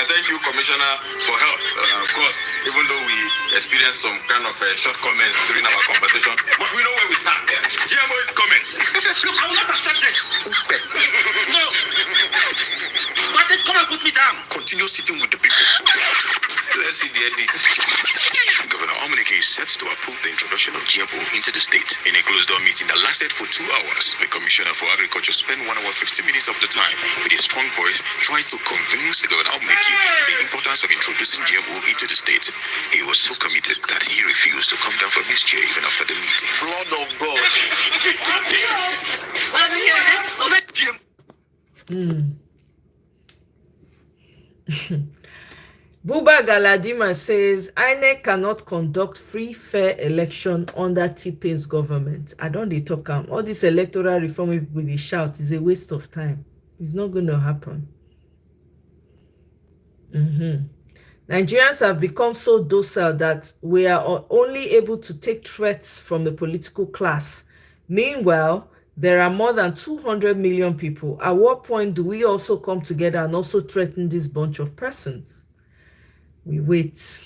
Thank you, Commissioner for Health. Of course, even though we experienced some kind of shortcomings during our conversation, but we know where we stand. GMO is coming. Look, I will not accept this. No. But then come and put me down. Continue sitting with the people. Let's see the edit. Governor Omoye is set to approve the introduction of GMO into the state. In a closed-door meeting that lasted for 2 hours, the Commissioner for Agriculture spent 1 hour 50 minutes of the time with a strong voice trying to convince the Governor Omoye the importance of introducing GMO into the state. He was so committed that he refused to come down from his chair even after the meeting. Blood of God. Buba Galadima says INEC cannot conduct free, fair election under T-Pain's government. I don't dey talk am. All this electoral reform people dey shout is a waste of time. It's not going to happen. Nigerians have become so docile that we are only able to take threats from the political class. Meanwhile, there are more than 200 million people. At what point do we also come together and also threaten this bunch of persons? We wait.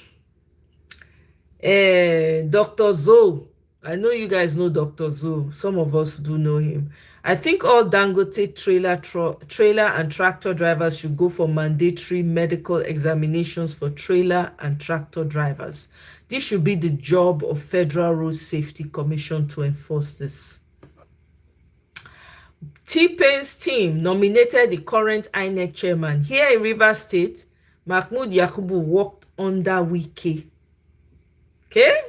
Dr. Zoe. I know you guys know Dr. Zoe. Some of us do know him. I think all Dangote trailer and tractor drivers should go for mandatory medical examinations for trailer and tractor drivers. This should be the job of Federal Road Safety Commission to enforce this. T-Pain's team nominated the current INEC chairman. Here in Rivers State, Mahmoud Yakubu worked under Wike. Okay?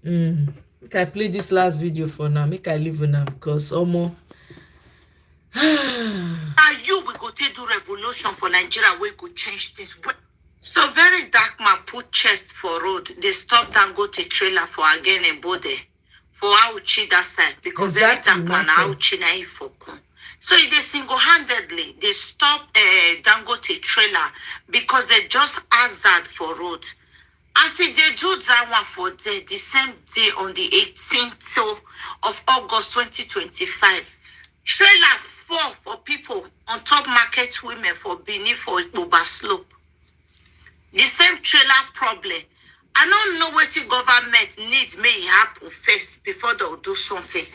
Make I play this last video for now. Make I leave now because almost. Are you we go to do revolution for Nigeria? We could change this. So very dark man put chest for road. They stop Dangote trailer for again a body for Auchi that side because very dark man Auchi na for come. So they single-handedly they stop Dangote trailer because they just hazard for road. As they do that one for the same day on the 18th of August 2025, trailer 4 for people on top market women for Benin for Ipoba slope. The same trailer problem. I don't know what the government needs may happen first before they'll do something.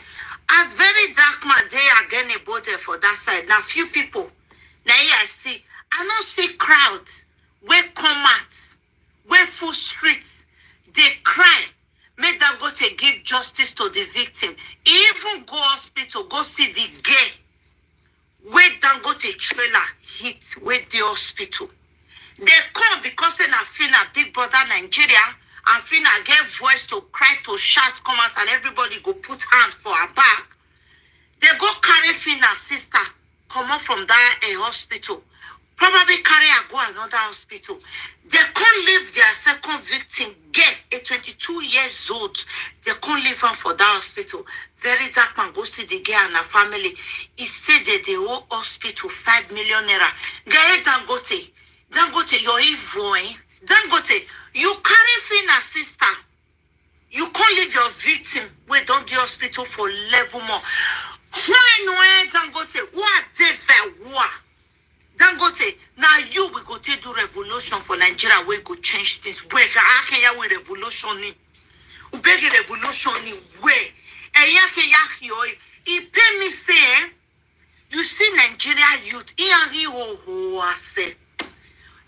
As very dark man, they are getting a border for that side. Now, few people, now here I see, I don't see crowd where come out where full streets, they cry. Make them go to give justice to the victim. Even go hospital, go see the gay. Where Dangote trailer hit with the hospital. They come because they not feel a big brother Nigeria and feel get voice to cry, to shout, come out, and everybody go put hand for her back. They go carry Fina sister, come up from that hospital. Probably carry her go another hospital. They can't leave their second victim, get a 22 years old. They can't leave her for that hospital. Very dark man go see the girl and her family. He said that the whole hospital 5 million naira. Guy Dangote, you're evil, eh? Dangote, you carry Fina sister. You can't leave your victim where don't the hospital for level more. Dangote, what they Dangote, now you will go to do revolution for Nigeria where go change things. Where can you with revolution? Ubege revolution where? He pay me say, you see Nigeria youth,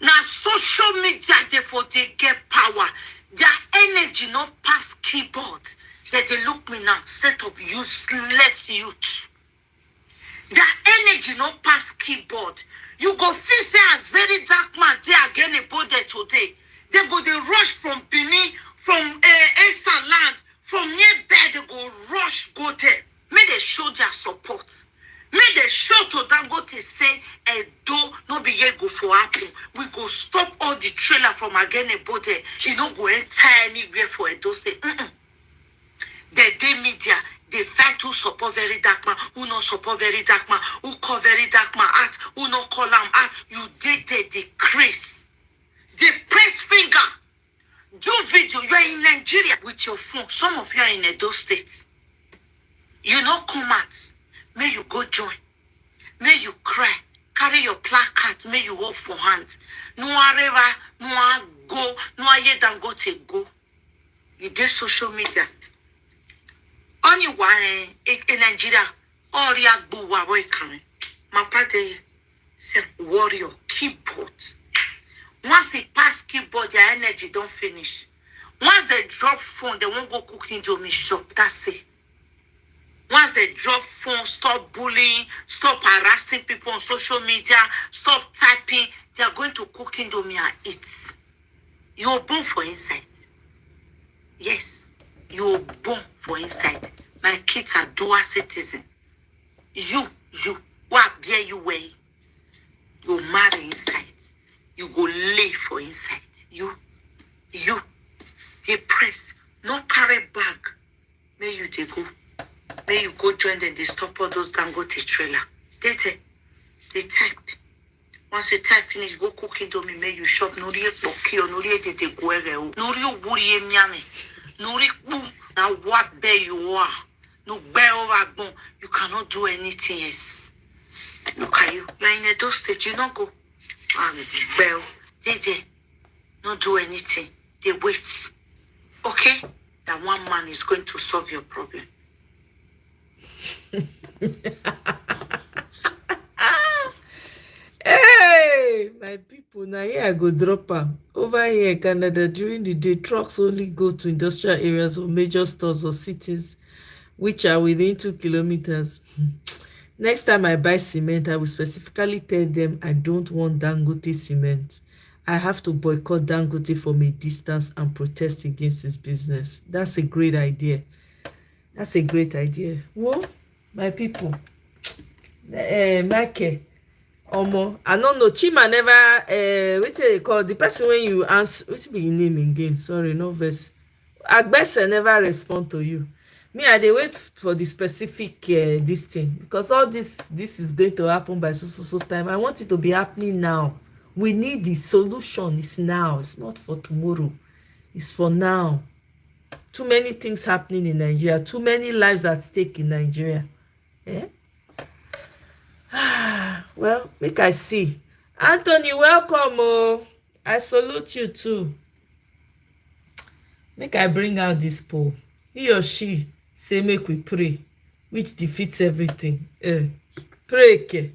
now social media therefore they get power. Their energy not pass keyboard. That they look me now, set of useless youth. Their energy not pass keyboard. You go feel say as very dark man they again about there today. They go they rush from Benin, from Eastern land, from nearby they go rush go there. May they show their support. May they show to Dangote say Edo no be here go for happen. We go stop all the trailer from again about there. You no go enter anywhere for Edo State. The day media. They fight who support very dark man, who not support very dark man, who call very dark man out, who not call them out. You did the decrease. They press finger. Do video. You are in Nigeria with your phone. Some of you are in Edo State. You not come out. May you go join. May you cry. Carry your placard. May you hold for hands. No areva, no go, no aye Dangote go. You did social media. Only one in Nigeria, all your boo boy coming. My party say warrior keyboard. Once they pass keyboard, their energy don't finish. Once they drop phone, they won't go cooking to me shop. That's it. Once they drop phone, stop bullying, stop harassing people on social media, stop typing, they are going to cook Indomie and eat. You're born for inside. Yes, you're born for inside. My kids are dual citizen. You, what bear you way? You marry inside. You go lay for inside. You, they press, no carry bag. May you they go. May you go join them, they stop all those Dangote trailer. They type. Once they type finish, go cook Indomie, may you shop. Nori poki or nori de guere. Nori wuri miame. Nori boom. Now what bear you are? No bear over. You cannot do anything else. Look at you. You are in Edo State. You not go. Bear. They not do anything. They wait. Okay? That one man is going to solve your problem. Hey, my people, now here I go drop am. Over here in Canada, during the day, trucks only go to industrial areas or major stores or cities which are within 2 kilometers. Next time I buy cement, I will specifically tell them I don't want Dangote cement. I have to boycott Dangote from a distance and protest against his business. That's a great idea. That's a great idea. Well, my people, Mike, Omo, I don't know. Chima never, what they call the person when you answer, what's your name again? Sorry, no verse. Agbese never respond to you. Me, I dey wait for the specific this thing because all this is going to happen by so time. I want it to be happening now. We need the solution. It's now. It's not for tomorrow. It's for now. Too many things happening in Nigeria. Too many lives at stake in Nigeria. Eh? Well, make I see. Anthony, welcome. Oh, I salute you too. Make I bring out this poll. He or she say make we pray, which defeats everything. Pray, okay.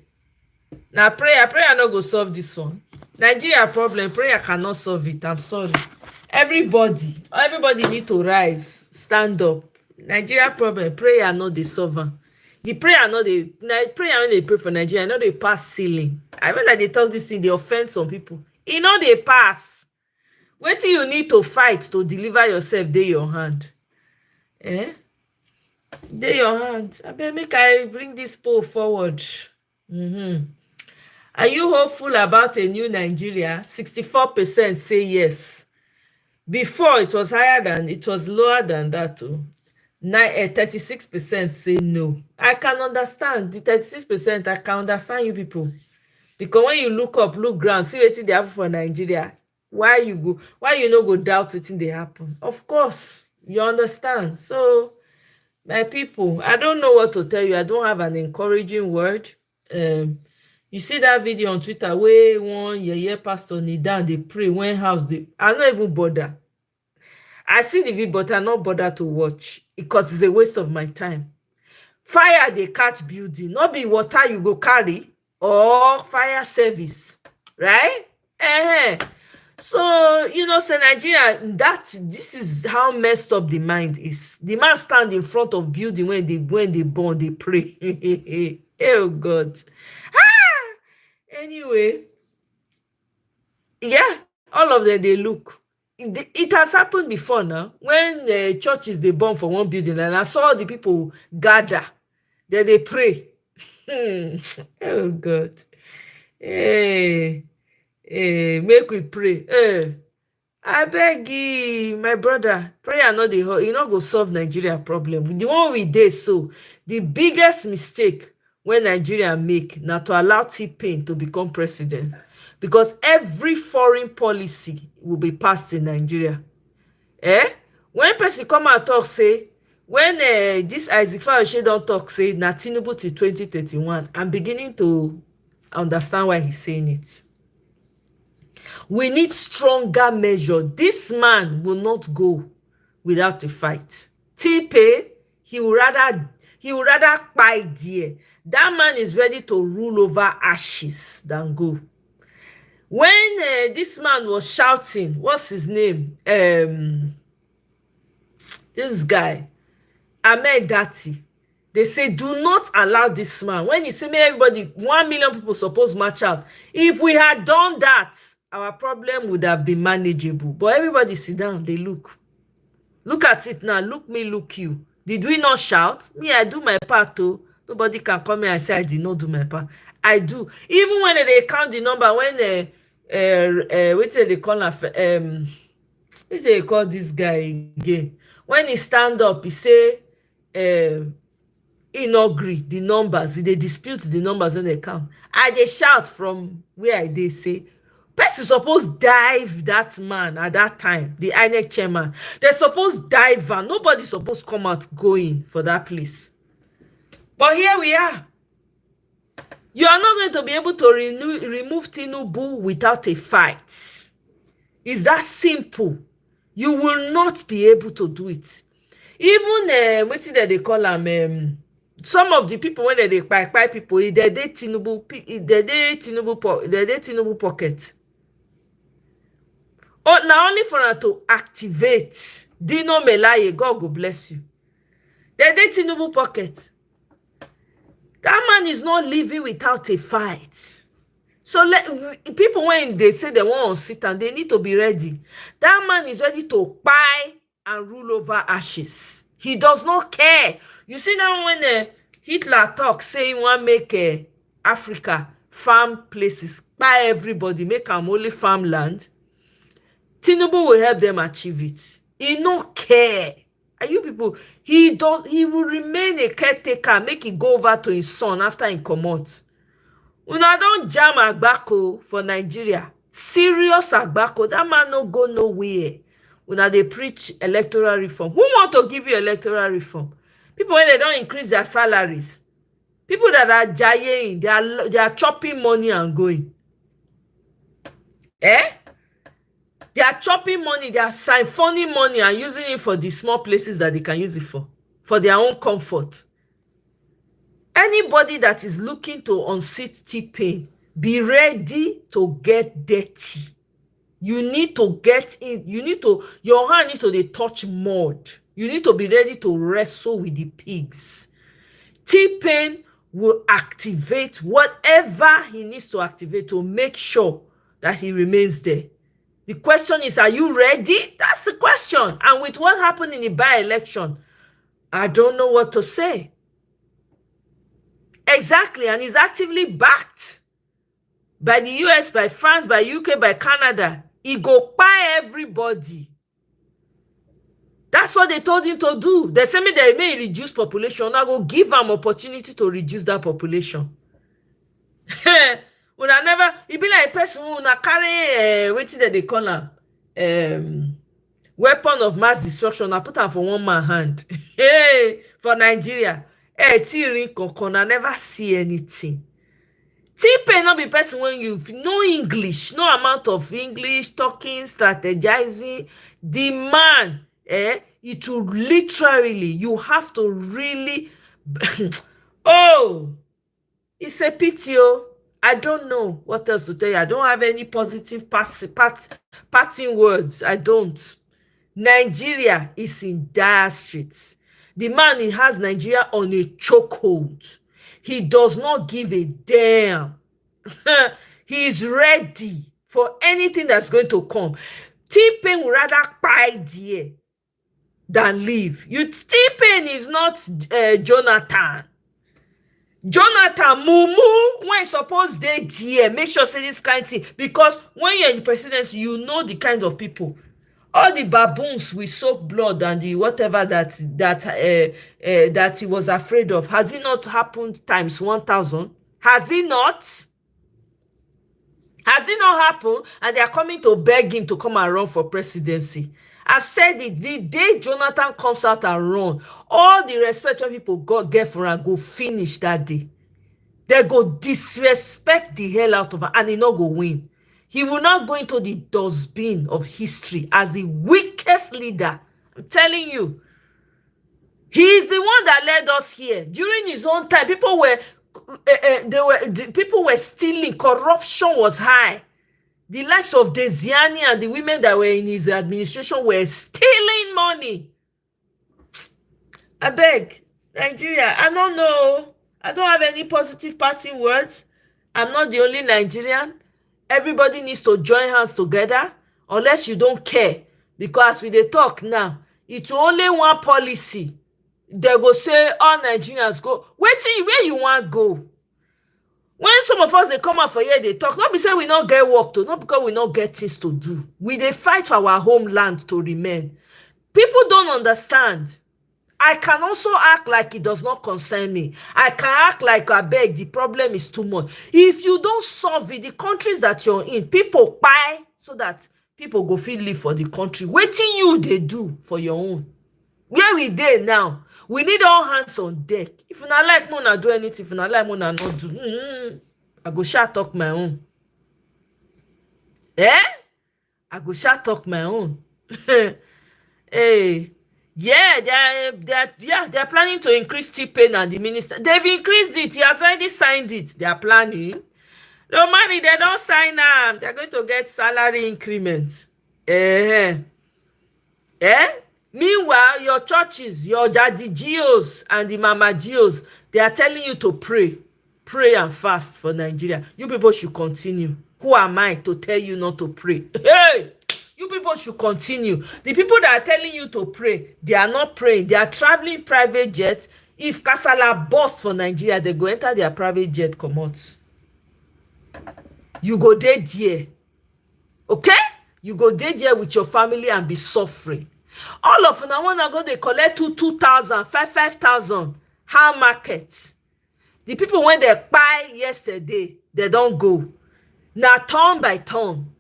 Now prayer no go solve this one. Nigeria problem, prayer cannot solve it. I'm sorry. Everybody need to rise, stand up. Nigeria problem, prayer not the solver. The prayer not the prayer when they pray for Nigeria, not they pass ceiling. I mean that they talk this thing, they offend some people. You know they pass. What you need to fight to deliver yourself, dey your hand. Eh? Dey your hand. I beg make I bring this poll forward. Are you hopeful about a new Nigeria? 64% say yes. Before it was lower than that too. 36% say no. I can understand the 36%. I can understand you people, because when you look ground, see wetin dey happen for Nigeria. Why you no go doubt it in dey happen? Of course, you understand. So, my people, I don't know what to tell you. I don't have an encouraging word. You see that video on Twitter where one yeye pastor kneel down dey pray when house dey. I no even bother. I see the video, but I not bother to watch because it's a waste of my time. Fire dey catch building, not be water you go carry or fire service, right? So say Nigeria, this is how messed up the mind is. The man stand in front of building when they born, they pray. Oh God. Anyway, yeah, all of them they look. It has happened before now when the churches they burn for one building, and I saw the people gather, then they pray. Oh God. Hey, make we pray. I beg you, my brother, prayer not the whole, not go solve Nigeria problem. The one we did so, the biggest mistake when Nigeria make now to allow T-Pain to become president, because every foreign policy will be passed in Nigeria. When person come and talk say, when this Isaac Fayose don't talk say na Tinubu till 2031, I'm beginning to understand why he's saying it. We need stronger measure. This man will not go without a fight. T-Pain, he would rather buy there. That man is ready to rule over ashes than go. When this man was shouting, what's his name? This guy, Ahmed Dati. They say, do not allow this man. When he say, everybody, 1 million people supposed march out. If we had done that, our problem would have been manageable. But everybody sit down, they look. Look at it now. Look me, look you. Did we not shout? Me, I do my part too. Nobody can come here and say I did not do my part. I do. Even when they count the number, when what they call what they call this guy again? When he stand up, he say he not agree the numbers. They dispute the numbers when they count. I they shout from where they say, person supposed dive that man at that time, the INEC chairman. They supposed dive and nobody supposed come out going for that place. But here we are. You are not going to be able to remove Tinubu without a fight. It's that simple. You will not be able to do it. Even what did they call them? Some of the people when they buy people, they did Tinubu pocket. Oh, now only for her to activate Dino Melaye, God go bless you. They did Tinubu pocket. That man is not living without a fight. So people, when they say they want to sit and they need to be ready. That man is ready to buy and rule over ashes. He does not care. You see now when Hitler talks, saying he want make Africa farm places, buy everybody, make them only farmland. Tinubu will help them achieve it. He don't care. Are you people? He will remain a caretaker, make it go over to his son after he come out. Una don't jam Agbako for Nigeria. Serious Agbako. That man no go nowhere. Una they preach electoral reform. Who want to give you electoral reform? People when they don't increase their salaries. People that are jaying, they are chopping money and going. They are chopping money, they are siphoning money and using it for the small places that they can use it for their own comfort. Anybody that is looking to unseat T-Pain, Be ready to get dirty. You need to get in, your hand need to dey touch mud. You need to be ready to wrestle with the pigs. T-Pain will activate whatever he needs to activate to make sure that he remains there. The question is, are you ready? That's the question. And with what happened in the by-election, I don't know what to say. Exactly, and he's actively backed by the US, by France, by UK, by Canada. He go buy everybody. That's what they told him to do. They say me they may reduce population. I go give him opportunity to reduce that population. When I never, it be like a person who na carry wetin that they call am weapon of mass destruction. I put am for one man hand. Hey, for Nigeria. Hey, I never see anything. T-Pain not be person when you no English, no amount of English talking, strategizing. The man, it will literally, you have to really oh, it's a pity. I don't know what else to tell you. I don't have any positive parting words. I don't. Nigeria is in dire straits. The man, he has Nigeria on a chokehold. He does not give a damn. He is ready for anything that's going to come. T-Pain would rather buy there than leave. T-Pain is not Jonathan. Jonathan Mumu, when supposed they there, make sure say this kind of thing. Because when you're in the presidency, you know the kind of people. All the baboons will soak blood and the whatever that he was afraid of. Has it not happened times 1,000? Has it not? Has it not happened? And they are coming to beg him to come and run for presidency. I've said it, the day Jonathan comes out and run, all the respect when people get for him go finish that day. They go disrespect the hell out of him and he not go win. He will not go into the dustbin of history as the weakest leader. I'm telling you. He is the one that led us here. During his own time, people were stealing. Corruption was high. The likes of Desiani and the women that were in his administration were stealing money. I beg, Nigeria, I don't know. I don't have any positive parting words. I'm not the only Nigerian. Everybody needs to join hands together, unless you don't care. Because we dey talk now, it's only one policy. They go say all Nigerians go. Where you want go? When some of us they come out for here, they talk. Not be say we not get work to, not because we not get things to do. We dey fight for our homeland to remain. People don't understand. I can also act like it does not concern me. I can act like I beg the problem is too much. If you don't solve it, the countries that you're in, people buy so that people go feel live for the country. Waiting you they do for your own. Where we there now? We need all hands on deck. If you not like Mona do anything, if you not like Mona not do, I go shut talk my own. I go shut talk my own. Hey. Yeah, they're planning to increase T-Pain and the minister. They've increased it. He has already signed it. They are planning. No money, they don't sign them. They're going to get salary increments. Meanwhile, your churches, your daddy Geos and the mama Geos, they are telling you to pray. Pray and fast for Nigeria. You people should continue. Who am I to tell you not to pray? Hey! You people should continue. The people that are telling you to pray, they are not praying. They are traveling private jets. If Kasala bursts for Nigeria, they go enter their private jet, come out. You go there. Okay? You go there with your family and be suffering. All of them, I want to go, they collect 2,000, 5,000. How market? The people, when they buy yesterday, they don't go. Now, turn by turn.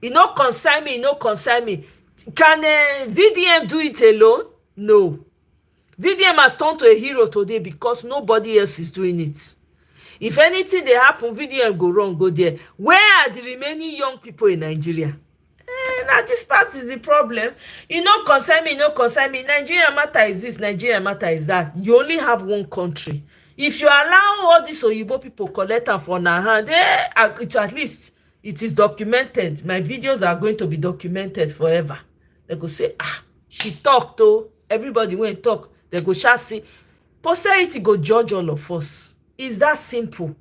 It no concern me, no concern me. Can VDM do it alone? No. VDM has turned to a hero today because nobody else is doing it. If anything they happen, VDM go wrong, go there. Where are the remaining young people in Nigeria? Now this part is the problem. It no concern me, no concern me. Nigeria matter is this, Nigeria matter is that. You only have one country. If you allow all these Oyibo people collect am for na hand, at least it is documented. My videos are going to be documented forever. They go say, she talked though. Everybody went talk. They go shall see. Posterity go judge all of us. It's that simple.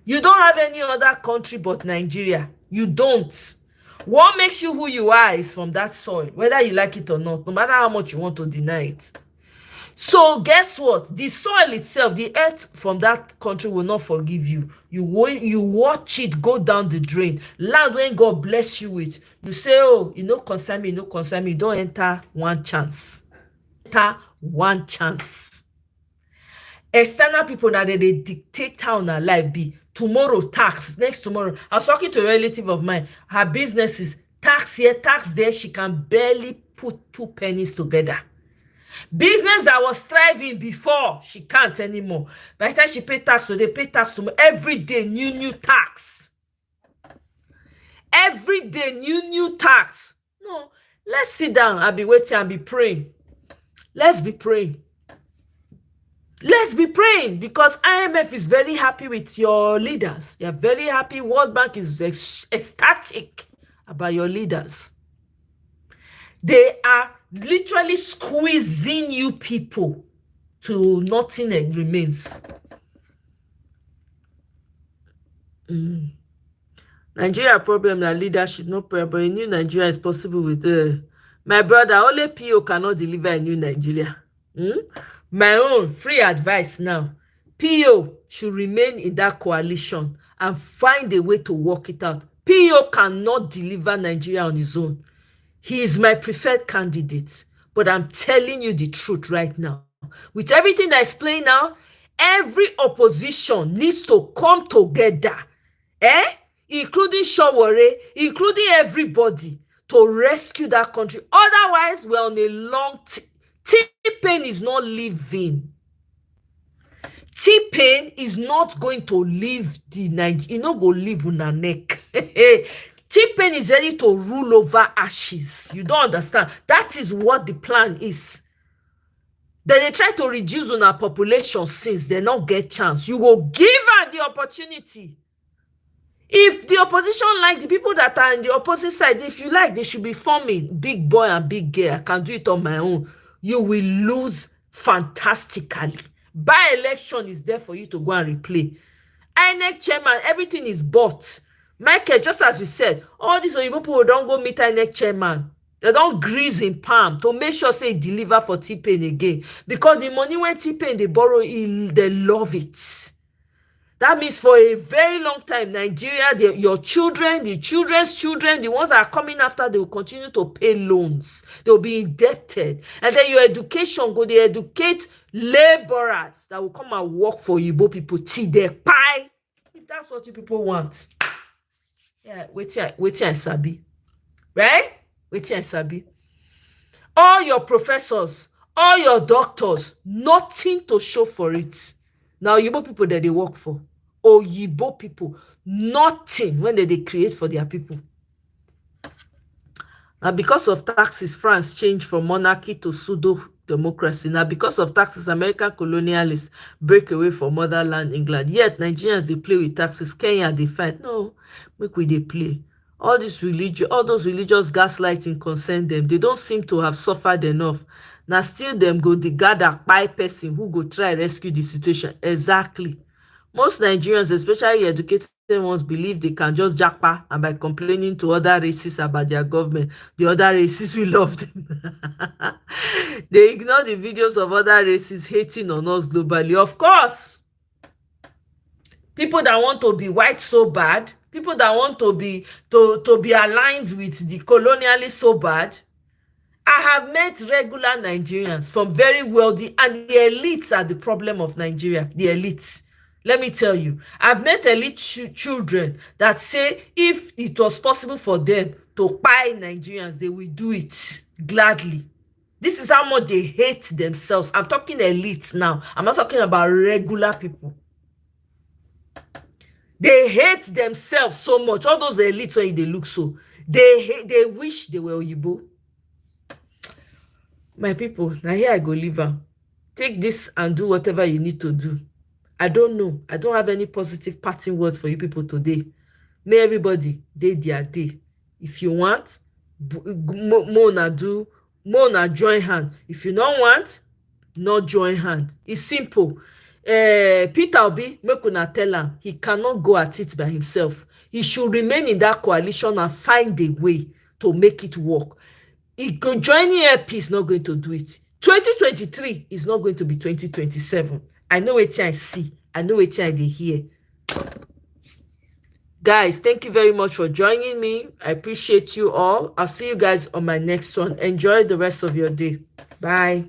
You don't have any other country but Nigeria. You don't. What makes you who you are is from that soil, whether you like it or not, no matter how much you want to deny it. So guess what? The soil itself, the earth from that country will not forgive you. You watch it go down the drain. Land when God bless you with, you say, oh, you no concern me, no concern me. Don't enter one chance. Enter one chance. External people now they dictate how our life be. Tomorrow tax, next tomorrow. I was talking to a relative of mine. Her business is tax here, tax there. She can barely put 2 pennies together. Business that was thriving before, she can't anymore. By the time she pay tax today, pay tax tomorrow. Every day, new tax. Every day, new tax. No, let's sit down and be waiting and be praying. Let's be praying. Let's be praying, because IMF is very happy with your leaders. They are very happy. World Bank is ecstatic about your leaders. They are literally squeezing you people to nothing remains. Nigeria problem na leadership, no problem. But a new Nigeria is possible with my brother. Only PO cannot deliver a new Nigeria. My own free advice now. PO should remain in that coalition and find a way to work it out. PO cannot deliver Nigeria on his own. He is my preferred candidate. But I'm telling you the truth right now. With everything that's playing now, every opposition needs to come together. Including Shawore, including everybody, to rescue that country. Otherwise, we're on a long T-Pain is not living. T-Pain is not going to leave the Nigeria. He not go live on a neck. T-Pain is ready to rule over ashes. You don't understand. That is what the plan is. Then they try to reduce on our population since they not get chance. You will give her the opportunity. If the opposition like the people that are on the opposite side, if you like, they should be forming big boy and big girl. I can do it on my own. You will lose fantastically. By-election is there for you to go and replay. INEC chairman, everything is bought. Michael, just as you said, all these Oyibo people don't go meet INEC chairman. They don't grease in palm to make sure say deliver for T-Pain again. Because the money when T-Pain they borrow, they love it. That means for a very long time, Nigeria, your children, the children's children, the ones that are coming after, they will continue to pay loans. They will be indebted. And then your education, go they educate laborers that will come and work for Igbo people till they pay. If that's what you people want. Yeah, wait till I sabi. Right? Wait till I sabi. All your professors, all your doctors, nothing to show for it. Now, Igbo people that they work for. Oyibo people, nothing when they create for their people. Now, because of taxes, France changed from monarchy to pseudo-democracy. Now, because of taxes, American colonialists break away from motherland England. Yet, Nigerians, they play with taxes. Kenya, they fight. No, make we they play. All those religious gaslighting concern them. They don't seem to have suffered enough. Now, still them go the gather by person who go try rescue the situation. Exactly. Most Nigerians, especially educated ones, believe they can just jackpot, and by complaining to other races about their government, the other races will love them. They ignore the videos of other races hating on us globally. Of course, people that want to be white so bad, people that want to be aligned with the colonialists so bad. I have met regular Nigerians from very wealthy, and the elites are the problem of Nigeria. The elites. Let me tell you, I've met elite children that say if it was possible for them to buy Nigerians, they will do it gladly. This is how much they hate themselves. I'm talking elites now. I'm not talking about regular people. They hate themselves so much. All those elites when they look so. They wish they were Oyibo. My people, now here I go leave them. Take this and do whatever you need to do. I don't know. I don't have any positive parting words for you people today. May everybody day their day. If you want, Mona join hand. If you don't want, not join hand. It's simple. Peter Obi, make una tell am he cannot go at it by himself. He should remain in that coalition and find a way to make it work. He go joining LP is not going to do it. 2023 is not going to be 2027. I know wetin I see. I know wetin I dey hear. Guys, thank you very much for joining me. I appreciate you all. I'll see you guys on my next one. Enjoy the rest of your day. Bye.